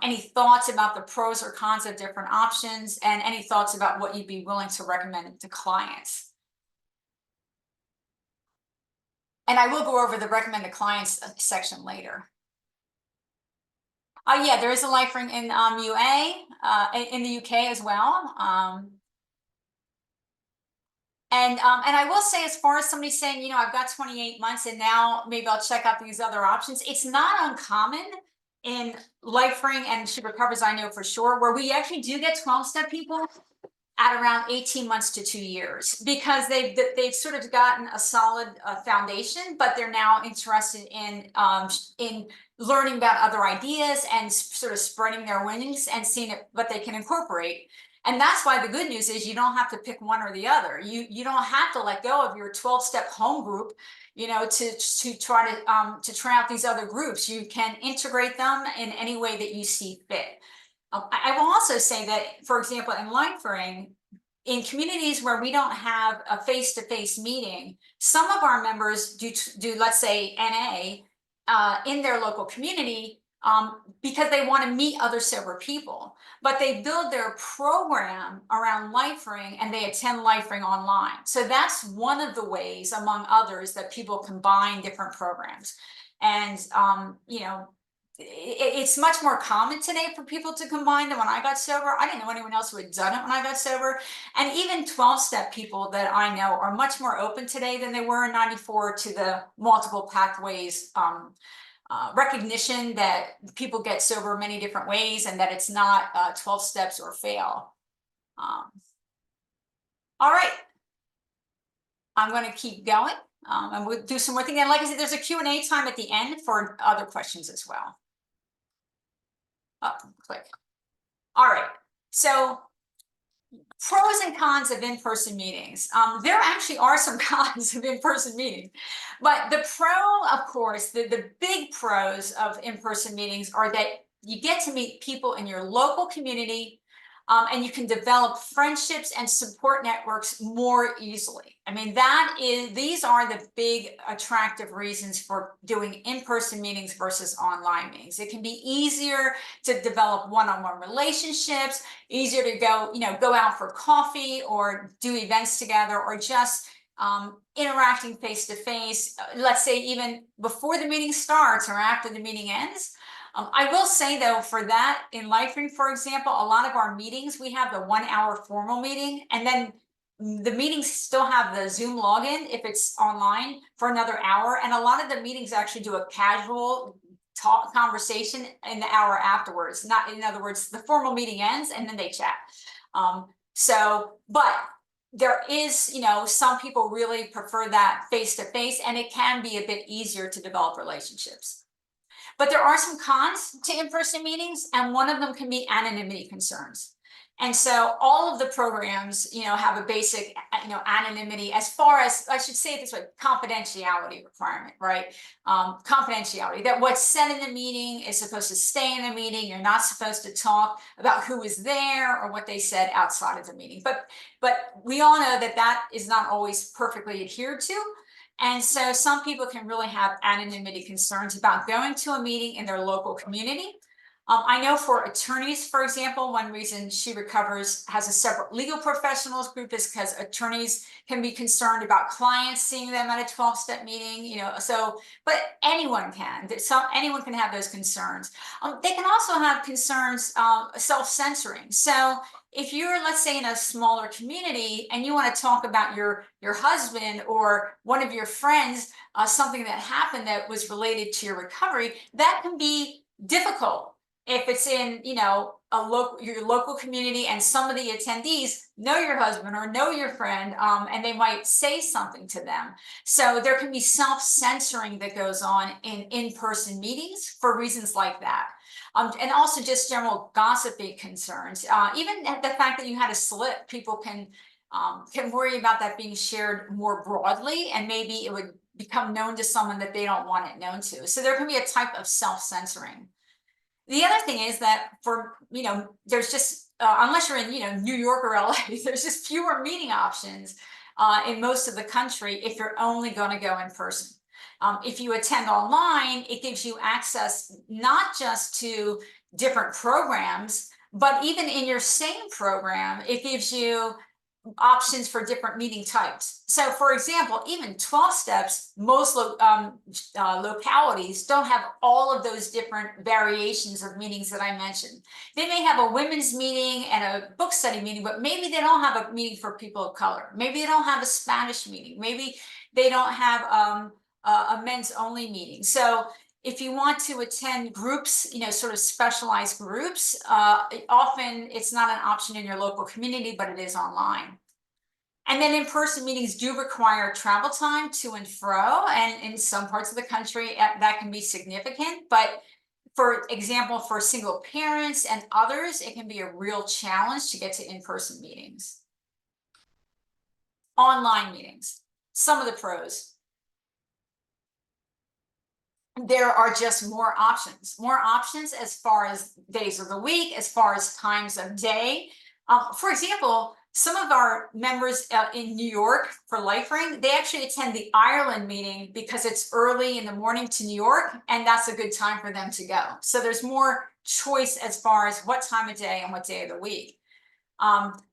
Any thoughts about the pros or cons of different options, and any thoughts about what you'd be willing to recommend to clients? And I will go over the recommended clients section later. Yeah, there is a LifeRing in in the UK as well. And I will say, as far as somebody saying, I've got 28 months and now maybe I'll check out these other options, it's not uncommon in LifeRing and She Recovers, I know for sure, where we actually do get 12-step people at around 18 months to 2 years, because they've sort of gotten a solid foundation, but they're now interested in learning about other ideas and sort of spreading their wings and seeing what they can incorporate. And that's why the good news is you don't have to pick one or the other. You don't have to let go of your 12-step home group, to try out these other groups. You can integrate them in any way that you see fit. I will also say that, for example, in LifeRing, in communities where we don't have a face-to-face meeting, some of our members do let's say NA in their local community, because they want to meet other sober people, but they build their program around LifeRing and they attend LifeRing online. So that's one of the ways, among others, that people combine different programs. And it's much more common today for people to combine than when I got sober. I didn't know anyone else who had done it when I got sober. And even 12-step people that I know are much more open today than they were in '94 to the multiple pathways recognition that people get sober many different ways, and that it's not 12 steps or fail. All All right. I'm going to keep going. And we'll do some more things. And like I said, there's a Q&A time at the end for other questions as well. Oh, click. All right. So pros and cons of in-person meetings. There actually are some cons of in-person meetings, but the pro, of course, the big pros of in-person meetings are that you get to meet people in your local community, and you can develop friendships and support networks more easily. I mean, these are the big attractive reasons for doing in-person meetings versus online meetings. It can be easier to develop one-on-one relationships, easier to go out for coffee or do events together, or just interacting face to face, let's say even before the meeting starts or after the meeting ends. I will say though, for that in LifeStream, for example, a lot of our meetings, we have the 1 hour formal meeting, and then the meetings still have the Zoom login if it's online for another hour. And a lot of the meetings actually do a casual talk conversation in the hour afterwards. Not, in other words, the formal meeting ends and then they chat. But there is, some people really prefer that face to face, and it can be a bit easier to develop relationships. But there are some cons to in-person meetings, and one of them can be anonymity concerns. And so all of the programs, have a basic, anonymity, as far as, I should say it this way, confidentiality requirement, right? Confidentiality, that what's said in the meeting is supposed to stay in the meeting. You're not supposed to talk about who was there or what they said outside of the meeting. But we all know that that is not always perfectly adhered to. And so some people can really have anonymity concerns about going to a meeting in their local community. I know for attorneys, for example, one reason She Recovers has a separate legal professionals group is because attorneys can be concerned about clients seeing them at a 12-step meeting, but anyone can. Anyone can have those concerns. They can also have concerns, self-censoring. So if you're, let's say, in a smaller community and you want to talk about your husband or one of your friends, something that happened that was related to your recovery, that can be difficult if it's in, your local community, and some of the attendees know your husband or know your friend, and they might say something to them. So there can be self-censoring that goes on in-person meetings for reasons like that. And also just general gossipy concerns. Even the fact that you had a slip, people can worry about that being shared more broadly, and maybe it would become known to someone that they don't want it known to. So there can be a type of self-censoring. The other thing is that there's just, unless you're in, New York or LA, there's just fewer meeting options in most of the country if you're only going to go in person. If you attend online, it gives you access not just to different programs, but even in your same program, it gives you options for different meeting types. So for example, even 12 steps, most localities don't have all of those different variations of meetings that I mentioned. They may have a women's meeting and a book study meeting, but maybe they don't have a meeting for people of color. Maybe they don't have a Spanish meeting. Maybe they don't have a men's only meeting. So if you want to attend groups, sort of specialized groups, often it's not an option in your local community, but it is online. And then in-person meetings do require travel time to and fro, and in some parts of the country that can be significant. But for example, for single parents and others, it can be a real challenge to get to in-person meetings. Online meetings, some of the pros. There are just more options as far as days of the week, as far as times of day. For example, some of our members in New York for LifeStream, they actually attend the Ireland meeting because it's early in the morning to New York, and that's a good time for them to go. So there's more choice as far as what time of day and what day of the week.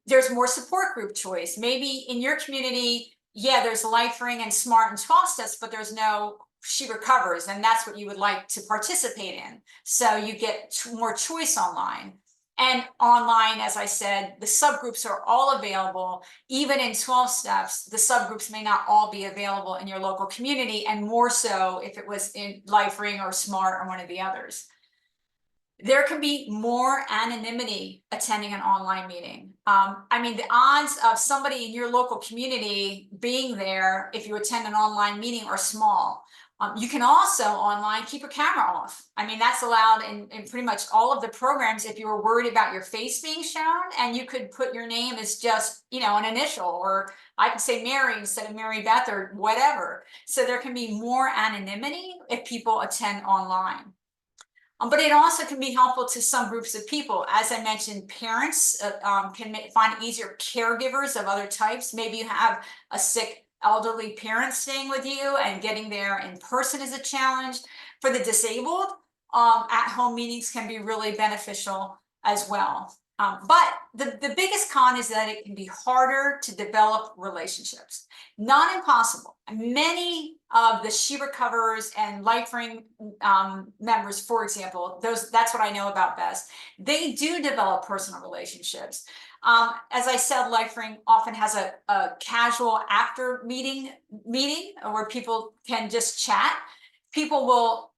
There's more support group choice. Maybe in your community, there's LifeStream and Smart and 12 steps, but there's no She Recovers, and that's what you would like to participate in. So you get more choice online. And online, as I said, the subgroups are all available. Even in 12 steps, the subgroups may not all be available in your local community, and more so if it was in LifeStream or Smart or one of the others. There can be more anonymity attending an online meeting. I mean, the odds of somebody in your local community being there if you attend an online meeting are small. You can also online keep your camera off. I mean, that's allowed in pretty much all of the programs if you were worried about your face being shown, and you could put your name as just, an initial, or I could say Mary instead of Mary Beth or whatever. So there can be more anonymity if people attend online. But it also can be helpful to some groups of people. As I mentioned, parents can find it easier, caregivers of other types. Maybe you have a sick elderly parent staying with you and getting there in person is a challenge. For the disabled, at-home meetings can be really beneficial as well. But the biggest con is that it can be harder to develop relationships. Not impossible. Many of the She Recovers and LifeRing members, for example, that's what I know about Beth. They do develop personal relationships. As I said, LifeRing often has a casual after meeting where people can just chat. People will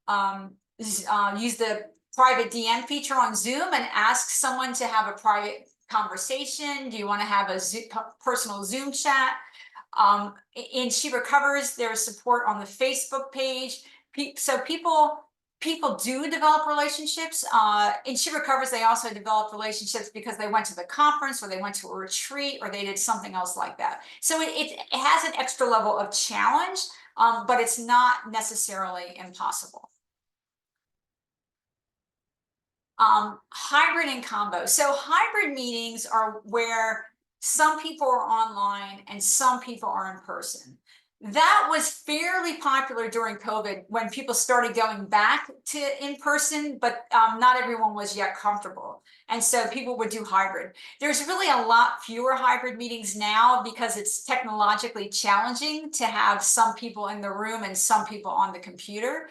use the private DM feature on Zoom and ask someone to have a private conversation. Do you want to have a personal Zoom chat? In She Recovers, there's support on the Facebook page. So people do develop relationships. In She Recovers, they also develop relationships because they went to the conference or they went to a retreat or they did something else like that. So it has an extra level of challenge, but it's not necessarily impossible. Hybrid and combo. So hybrid meetings are where some people are online and some people are in person. That was fairly popular during COVID when people started going back to in person, but not everyone was yet comfortable. And so people would do hybrid. There's really a lot fewer hybrid meetings now because it's technologically challenging to have some people in the room and some people on the computer.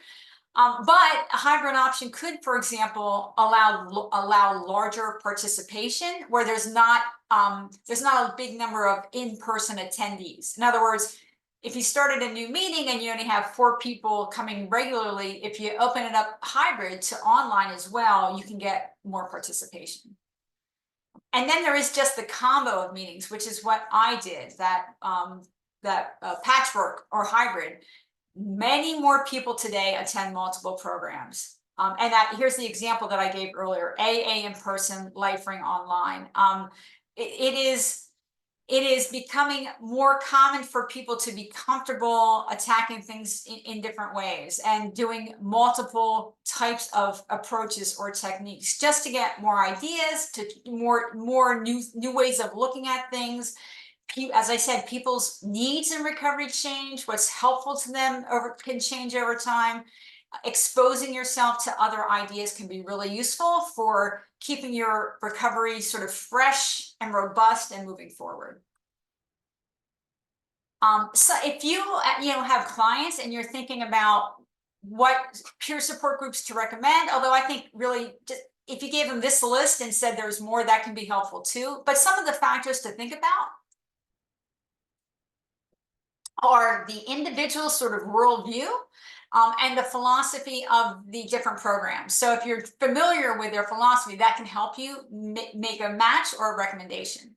But a hybrid option could, for example, allow larger participation where there's not a big number of in-person attendees. In other words, if you started a new meeting and you only have 4 people coming regularly, if you open it up hybrid to online as well, you can get more participation. And then there is just the combo of meetings, which is what I did, that patchwork or hybrid. Many more people today attend multiple programs. And here's the example that I gave earlier: AA in person, LifeRing online. It is becoming more common for people to be comfortable attacking things in different ways and doing multiple types of approaches or techniques just to get more ideas, to more new ways of looking at things. As I said, people's needs in recovery change. What's helpful to them can change over time. Exposing yourself to other ideas can be really useful for keeping your recovery sort of fresh and robust and moving forward. So if you have clients and you're thinking about what peer support groups to recommend, although I think really just if you gave them this list and said there's more, that can be helpful too. But some of the factors to think about are the individual sort of worldview and the philosophy of the different programs. So if you're familiar with their philosophy, that can help you make a match or a recommendation.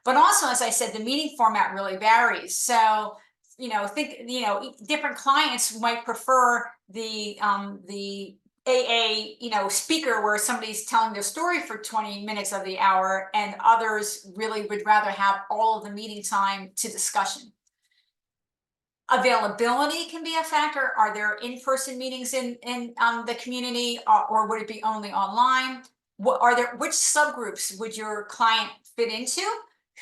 But also, as I said, the meeting format really varies. So, different clients might prefer the AA, speaker where somebody's telling their story for 20 minutes of the hour, and others really would rather have all of the meeting time to discussion. Availability can be a factor. Are there in-person meetings in the community, or would it be only online? Which subgroups would your client fit into?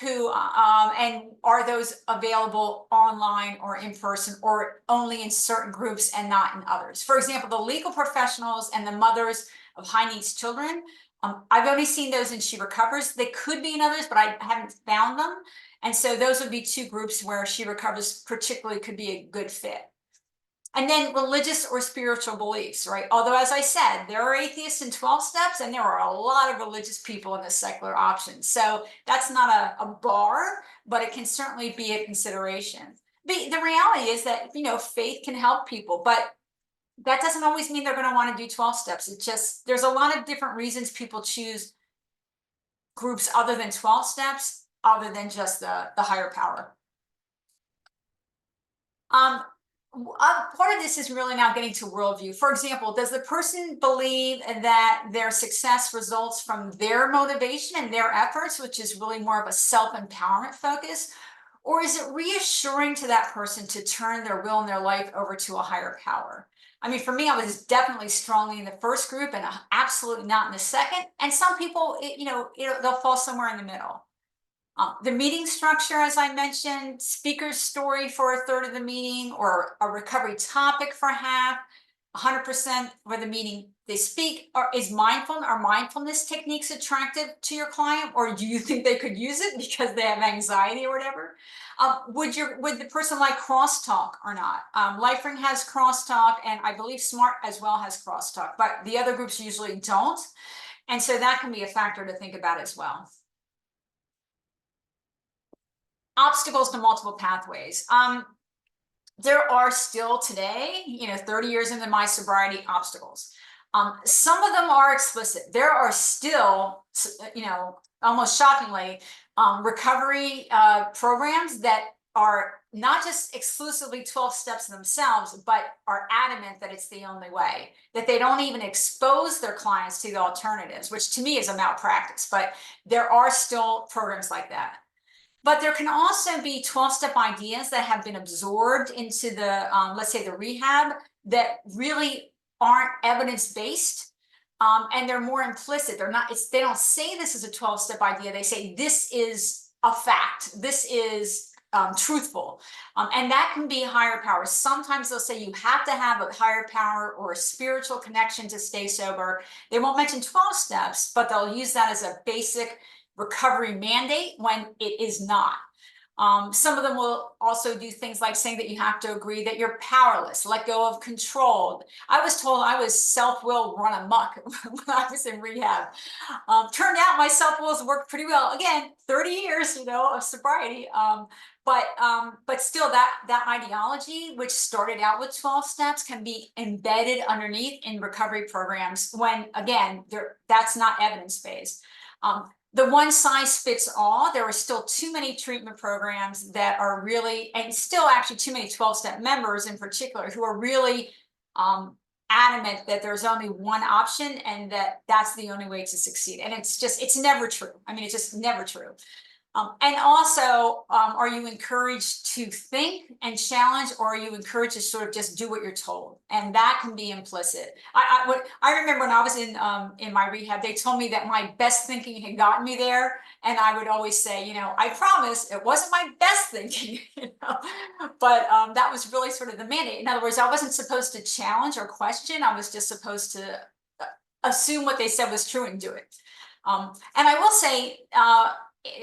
And are those available online or in person, or only in certain groups and not in others? For example, the legal professionals and the mothers of high needs children. I've only seen those in She Recovers. They could be in others, but I haven't found them. And so those would be 2 groups where She Recovers particularly could be a good fit. And then religious or spiritual beliefs, right? Although, as I said, there are atheists in 12 steps, and there are a lot of religious people in the secular option. So that's not a bar, but it can certainly be a consideration. The reality is that, faith can help people, but that doesn't always mean they're going to want to do 12 steps. It's just, there's a lot of different reasons people choose groups other than 12 steps, other than just the higher power. Part of this is really now getting to worldview. For example, does the person believe that their success results from their motivation and their efforts, which is really more of a self-empowerment focus? Or is it reassuring to that person to turn their will and their life over to a higher power? I mean, for me, I was definitely strongly in the first group and absolutely not in the second. And some people, they'll fall somewhere in the middle. The meeting structure, as I mentioned, speaker's story for a third of the meeting, or a recovery topic for half, 100% for the meeting they speak. Or are mindfulness techniques attractive to your client, or do you think they could use it because they have anxiety or whatever? Would the person like crosstalk or not? LifeRing has crosstalk, and I believe Smart as well has crosstalk, but the other groups usually don't. And so that can be a factor to think about as well. Obstacles to multiple pathways. There are still today, 30 years into my sobriety, obstacles. Some of them are explicit. There are still, almost shockingly, recovery programs that are not just exclusively 12 steps themselves, but are adamant that it's the only way, that they don't even expose their clients to the alternatives, which to me is a malpractice, but there are still programs like that. But there can also be 12-step ideas that have been absorbed into the, let's say, the rehab, that really aren't evidence-based, and they're more implicit. They don't say this is a 12-step idea. They say this is a fact. This is truthful. And that can be higher power. Sometimes they'll say you have to have a higher power or a spiritual connection to stay sober. They won't mention 12 steps, but they'll use that as a basic recovery mandate when it is not. Some of them will also do things like saying that you have to agree that you're powerless, let go of control. I was told I was self-will run amok when I was in rehab. Turned out my self-wills worked pretty well. Again, 30 years, of sobriety. But still, that ideology, which started out with 12 steps, can be embedded underneath in recovery programs when, again, that's not evidence-based. The one size fits all, there are still too many treatment programs that are really, and still actually too many 12-step members in particular, who are really adamant that there's only one option and that's the only way to succeed. And it's never true. I mean, it's just never true. And also, are you encouraged to think and challenge, or are you encouraged to sort of just do what you're told? And that can be implicit. I remember when I was in my rehab, they told me that my best thinking had gotten me there, and I would always say, I promise it wasn't my best thinking, But that was really sort of the mandate. In other words, I wasn't supposed to challenge or question. I was just supposed to assume what they said was true and do it. And I will say,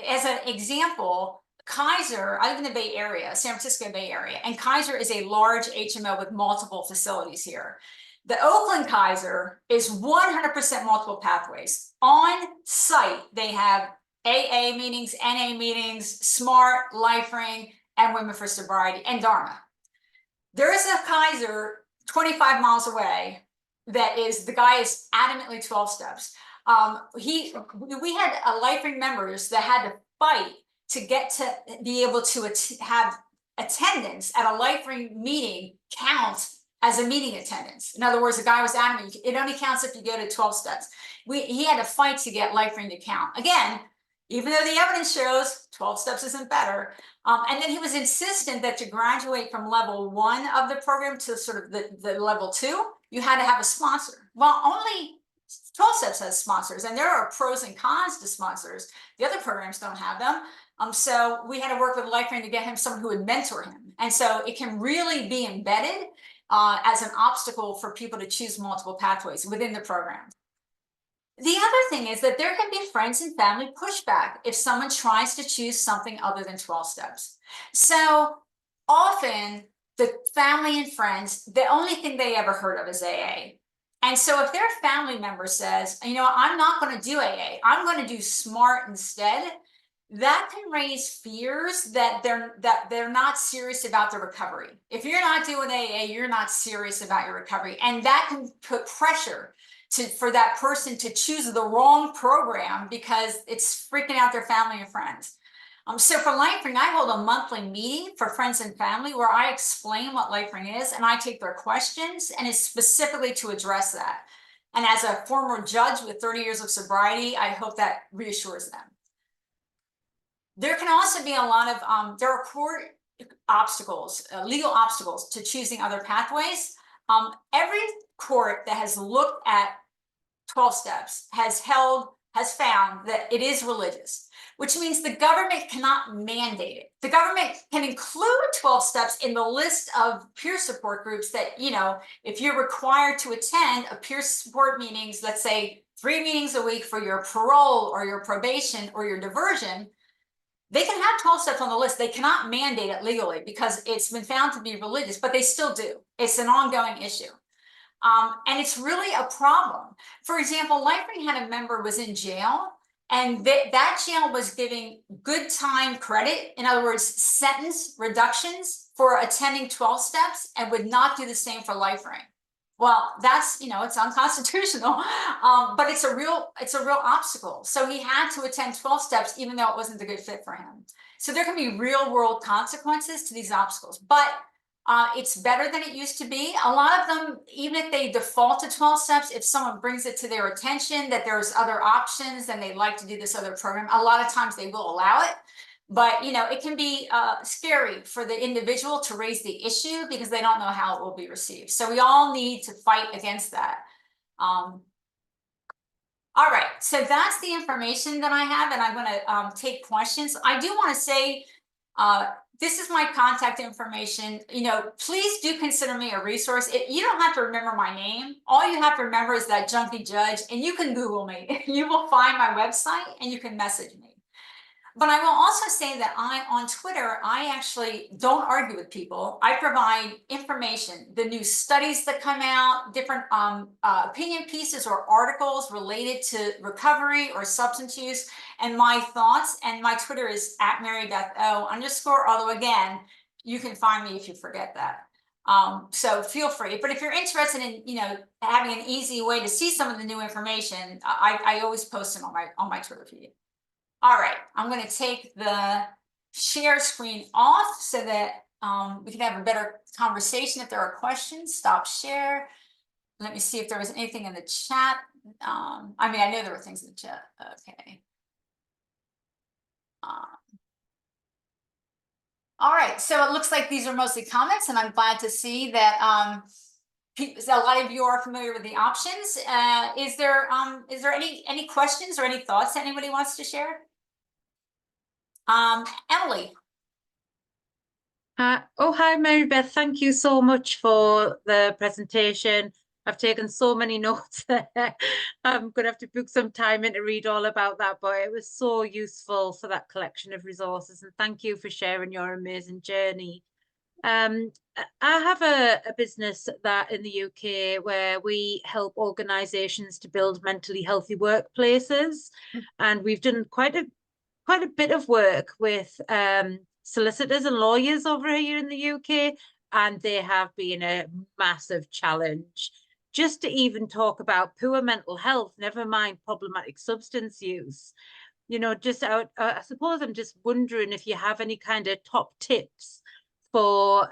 as an example, Kaiser, I live in the Bay Area, San Francisco Bay Area, and Kaiser is a large HMO with multiple facilities here. The Oakland Kaiser is 100% multiple pathways. On site, they have AA meetings, NA meetings, SMART, LifeRing, and Women for Sobriety, and Dharma. There is a Kaiser 25 miles away the guy is adamantly 12 steps. We had LifeRing members that had to fight to get to be able to have attendance at a LifeRing meeting count as a meeting attendance. In other words, the guy was adamant, it only counts if you go to 12 steps. He had to fight to get LifeRing to count. Again, even though the evidence shows 12 steps isn't better. And then he was insistent that to graduate from level 1 of the program to sort of the level 2, you had to have a sponsor. Well, only 12 steps has sponsors, and there are pros and cons to sponsors. The other programs don't have them. So we had to work with LifeRing to get him someone who would mentor him. And so it can really be embedded as an obstacle for people to choose multiple pathways within the program. The other thing is that there can be friends and family pushback if someone tries to choose something other than 12 steps. So often the family and friends, the only thing they ever heard of is AA. And so if their family member says, I'm not going to do AA, I'm going to do SMART instead, that can raise fears that they're not serious about their recovery. If you're not doing AA, you're not serious about your recovery, and that can put pressure for that person to choose the wrong program because it's freaking out their family and friends. So for LifeRing, I hold a monthly meeting for friends and family where I explain what LifeRing is and I take their questions, and it's specifically to address that. And as a former judge with 30 years of sobriety, I hope that reassures them. There can also be a lot of, there are court obstacles, legal obstacles to choosing other pathways. Every court that has looked at 12 steps has found that it is religious, which means the government cannot mandate it. The government can include 12 steps in the list of peer support groups that, you know, if you're required to attend a peer support meetings, let's say 3 meetings a week for your parole or your probation or your diversion, they can have 12 steps on the list. They cannot mandate it legally because it's been found to be religious, but they still do. It's an ongoing issue. And it's really a problem. For example, LifeRing had a member was in jail, and that jail was giving good time credit, in other words, sentence reductions for attending 12 steps, and would not do the same for LifeRing. Well, that's, you know, it's unconstitutional, but it's a real obstacle. So he had to attend 12 steps, even though it wasn't a good fit for him. So there can be real world consequences to these obstacles, but it's better than it used to be. A lot of them, even if they default to 12 steps, if someone brings it to their attention that there's other options and they'd like to do this other program, a lot of times they will allow it. But, you know, it can be scary for the individual to raise the issue because they don't know how it will be received. So we all need to fight against that. All right, so that's the information that I have, and I'm going to take questions. I do want to say, this is my contact information. You know, please do consider me a resource. You don't have to remember my name. All you have to remember is that junkie judge, and you can Google me. You will find my website and you can message me. But I will also say that on Twitter, I actually don't argue with people. I provide information, the new studies that come out, different opinion pieces or articles related to recovery or substance use, and my thoughts. And my Twitter is @MaryBethO_, although again, you can find me if you forget that. So feel free. But if you're interested in, you know, having an easy way to see some of the new information, I always post it on my Twitter feed. All right, I'm going to take the share screen off so that we can have a better conversation. If there are questions, stop share. Let me see if there was anything in the chat. I mean, I know there were things in the chat. Okay. All right, so it looks like these are mostly comments, and I'm glad to see that a lot of you are familiar with the options. Is there any questions or any thoughts that anybody wants to share? Emily. Hi, Mary Beth. Thank you so much for the presentation. I've taken so many notes there. I'm going to have to book some time in to read all about that, but it was so useful for that collection of resources. And thank you for sharing your amazing journey. I have a business that in the UK where we help organisations to build mentally healthy workplaces, and we've done quite a bit of work with solicitors and lawyers over here in the UK, and they have been a massive challenge. Just to even talk about poor mental health, never mind problematic substance use. You know, just I suppose I'm just wondering if you have any kind of top tips for,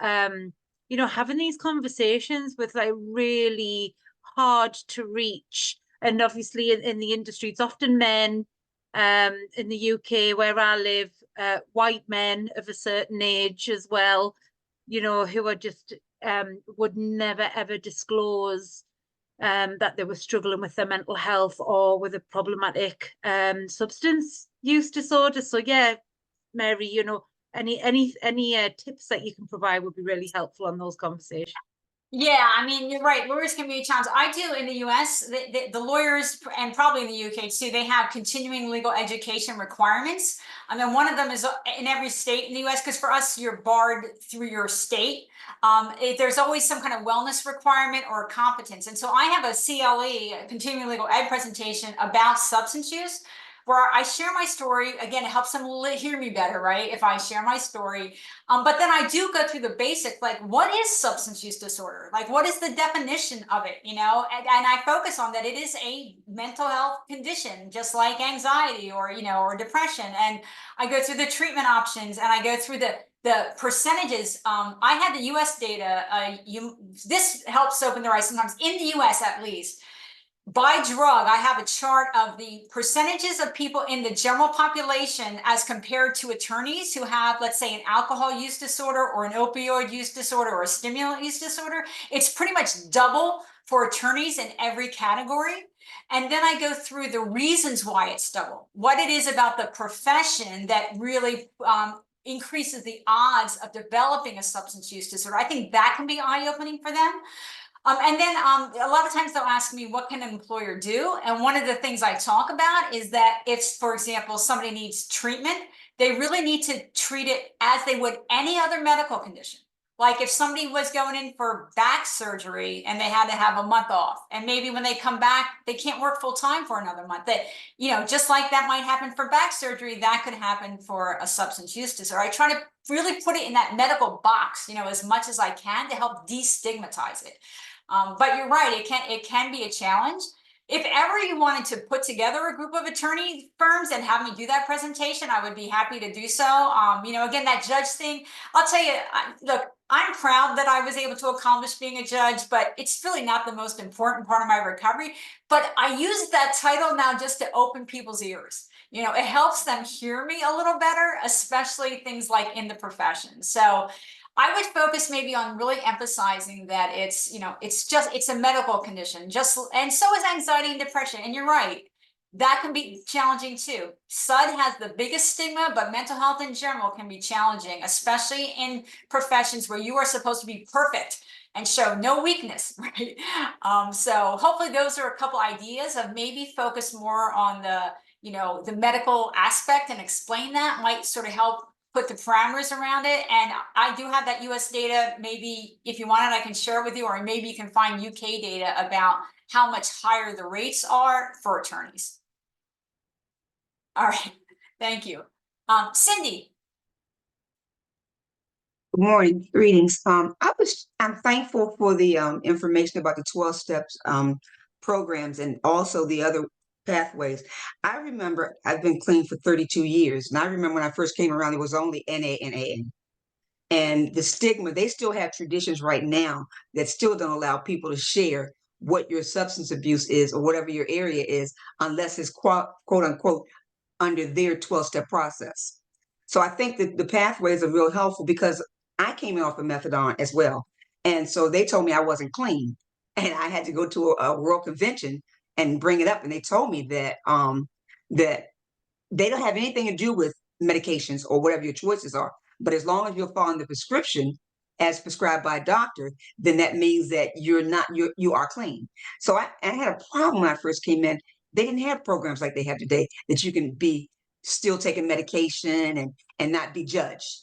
you know, having these conversations with like really hard to reach, and obviously in the industry, it's often men. In the UK where I live, white men of a certain age as well, you know, who are just would never ever disclose that they were struggling with their mental health or with a problematic substance use disorder. So yeah, Mary, you know, any tips that you can provide would be really helpful on those conversations. Yeah, I mean, you're right. Lawyers can be a challenge. I do in the US, the lawyers, and probably in the UK too, they have continuing legal education requirements. I mean, one of them is in every state in the US, because for us, you're barred through your state. There's always some kind of wellness requirement or competence. And so I have a CLE, a continuing legal ed presentation about substance use, where I share my story. Again, it helps them hear me better, right? If I share my story. But then I do go through the basic, like, what is substance use disorder? Like, what is the definition of it, you know? And I focus on that it is a mental health condition, just like anxiety or, you know, or depression. And I go through the treatment options, and I go through the percentages. I had the US data. This helps open their eyes sometimes, in the US at least. By drug, I have a chart of the percentages of people in the general population as compared to attorneys who have, let's say, an alcohol use disorder or an opioid use disorder or a stimulant use disorder. It's pretty much double for attorneys in every category. And then I go through the reasons why it's double, what it is about the profession that really increases the odds of developing a substance use disorder. I think that can be eye-opening for them. And then a lot of times they'll ask me, what can an employer do? And one of the things I talk about is that if, for example, somebody needs treatment, they really need to treat it as they would any other medical condition. Like if somebody was going in for back surgery and they had to have a month off, and maybe when they come back, they can't work full time for another month. That, you know, just like that might happen for back surgery, that could happen for a substance use disorder. I try to really put it in that medical box, you know, as much as I can to help destigmatize it. But you're right, it can be a challenge. If ever you wanted to put together a group of attorney firms and have me do that presentation, I would be happy to do so. You know, again, that judge thing, I'll tell you, look, I'm proud that I was able to accomplish being a judge, but it's really not the most important part of my recovery. But I use that title now just to open people's ears. You know, it helps them hear me a little better, especially things like in the profession. So I would focus maybe on really emphasizing that it's, you know, it's a medical condition, and so is anxiety and depression. And you're right, that can be challenging too. SUD has the biggest stigma, but mental health in general can be challenging, especially in professions where you are supposed to be perfect and show no weakness, right? So hopefully those are a couple ideas of maybe focus more on the, you know, the medical aspect, and explain that might sort of help put the parameters around it. And I do have that US data. Maybe if you want it, I can share it with you, or maybe you can find UK data about how much higher the rates are for attorneys. All right, thank you. Cindy. Good morning, greetings. I'm thankful for the information about the 12 steps programs, and also the other pathways. I remember I've been clean for 32 years, and I remember when I first came around, there was only NA and AA. And the stigma, they still have traditions right now that still don't allow people to share what your substance abuse is or whatever your area is, unless it's quote unquote under their 12-step process. So I think that the pathways are real helpful, because I came in off of methadone as well. And so they told me I wasn't clean, and I had to go to a world convention and bring it up. And they told me that that they don't have anything to do with medications or whatever your choices are. But as long as you're following the prescription as prescribed by a doctor, then that means that you are clean. So I had a problem when I first came in. They didn't have programs like they have today, that you can be still taking medication and not be judged.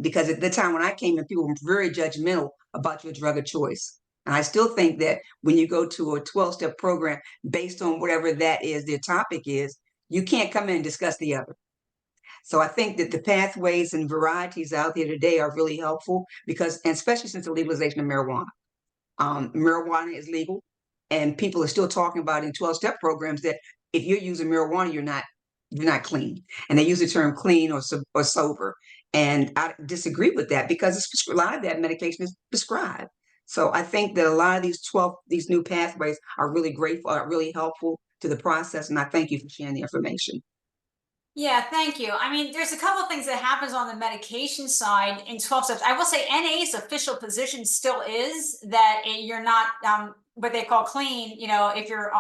Because at the time when I came in, people were very judgmental about your drug of choice. And I still think that when you go to a 12-step program based on whatever that is, their topic is, you can't come in and discuss the other. So I think that the pathways and varieties out there today are really helpful, because, and especially since the legalization of marijuana. Marijuana is legal, and people are still talking about in 12-step programs that if you're using marijuana, you're not clean. And they use the term clean or sober. And I disagree with that, because a lot of that medication is prescribed. So I think that a lot of these new pathways are really grateful, are really helpful to the process. And I thank you for sharing the information. Yeah, thank you. I mean, there's a couple of things that happens on the medication side in 12 steps. I will say NA's official position still is that you're not what they call clean, you know, if you're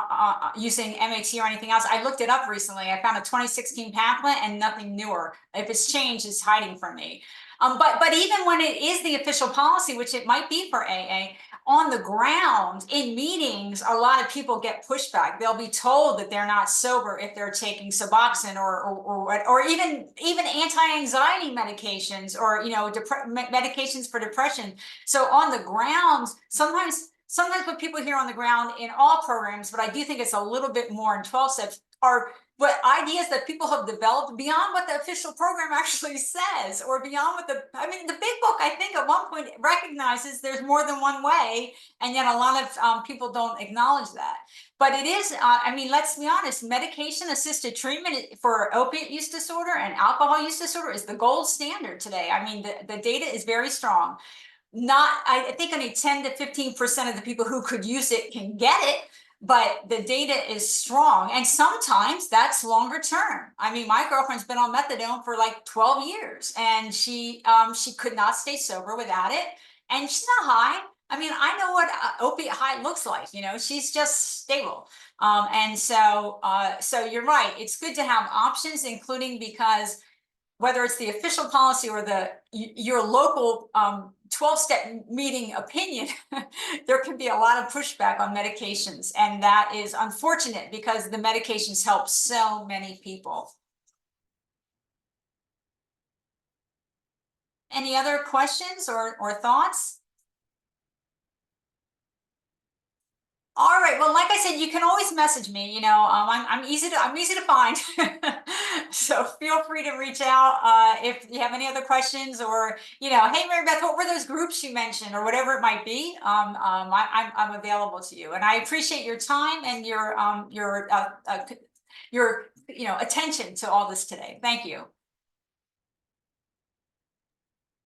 using MAT or anything else. I looked it up recently. I found a 2016 pamphlet and nothing newer. If it's changed, it's hiding from me. But even when it is the official policy, which it might be for AA, on the ground in meetings, a lot of people get pushback. They'll be told that they're not sober if they're taking Suboxone or even anti-anxiety medications, or, you know, medications for depression. So on the ground, sometimes sometimes what people hear on the ground in all programs, but I do think it's a little bit more in 12 steps, are what ideas that people have developed beyond what the official program actually says, or beyond what I mean, the big book, I think at one point recognizes there's more than one way, and yet a lot of people don't acknowledge that. But it is, I mean, let's be honest, medication-assisted treatment for opiate use disorder and alcohol use disorder is the gold standard today. I mean, the data is very strong. I think only 10 to 15% of the people who could use it can get it, but the data is strong. And sometimes that's longer term. I mean, my girlfriend's been on methadone for like 12 years and she could not stay sober without it. And she's not high. I mean, I know what opiate high looks like, you know, she's just stable. And so you're right. It's good to have options, including because whether it's the official policy or your local 12-step meeting opinion, there can be a lot of pushback on medications. And that is unfortunate because the medications help so many people. Any other questions or thoughts? All right. Well, like I said, you can always message me. You know, I'm easy to find. So feel free to reach out if you have any other questions, or you know, hey, Mary Beth, what were those groups you mentioned, or whatever it might be. I'm available to you, and I appreciate your time and your attention to all this today. Thank you.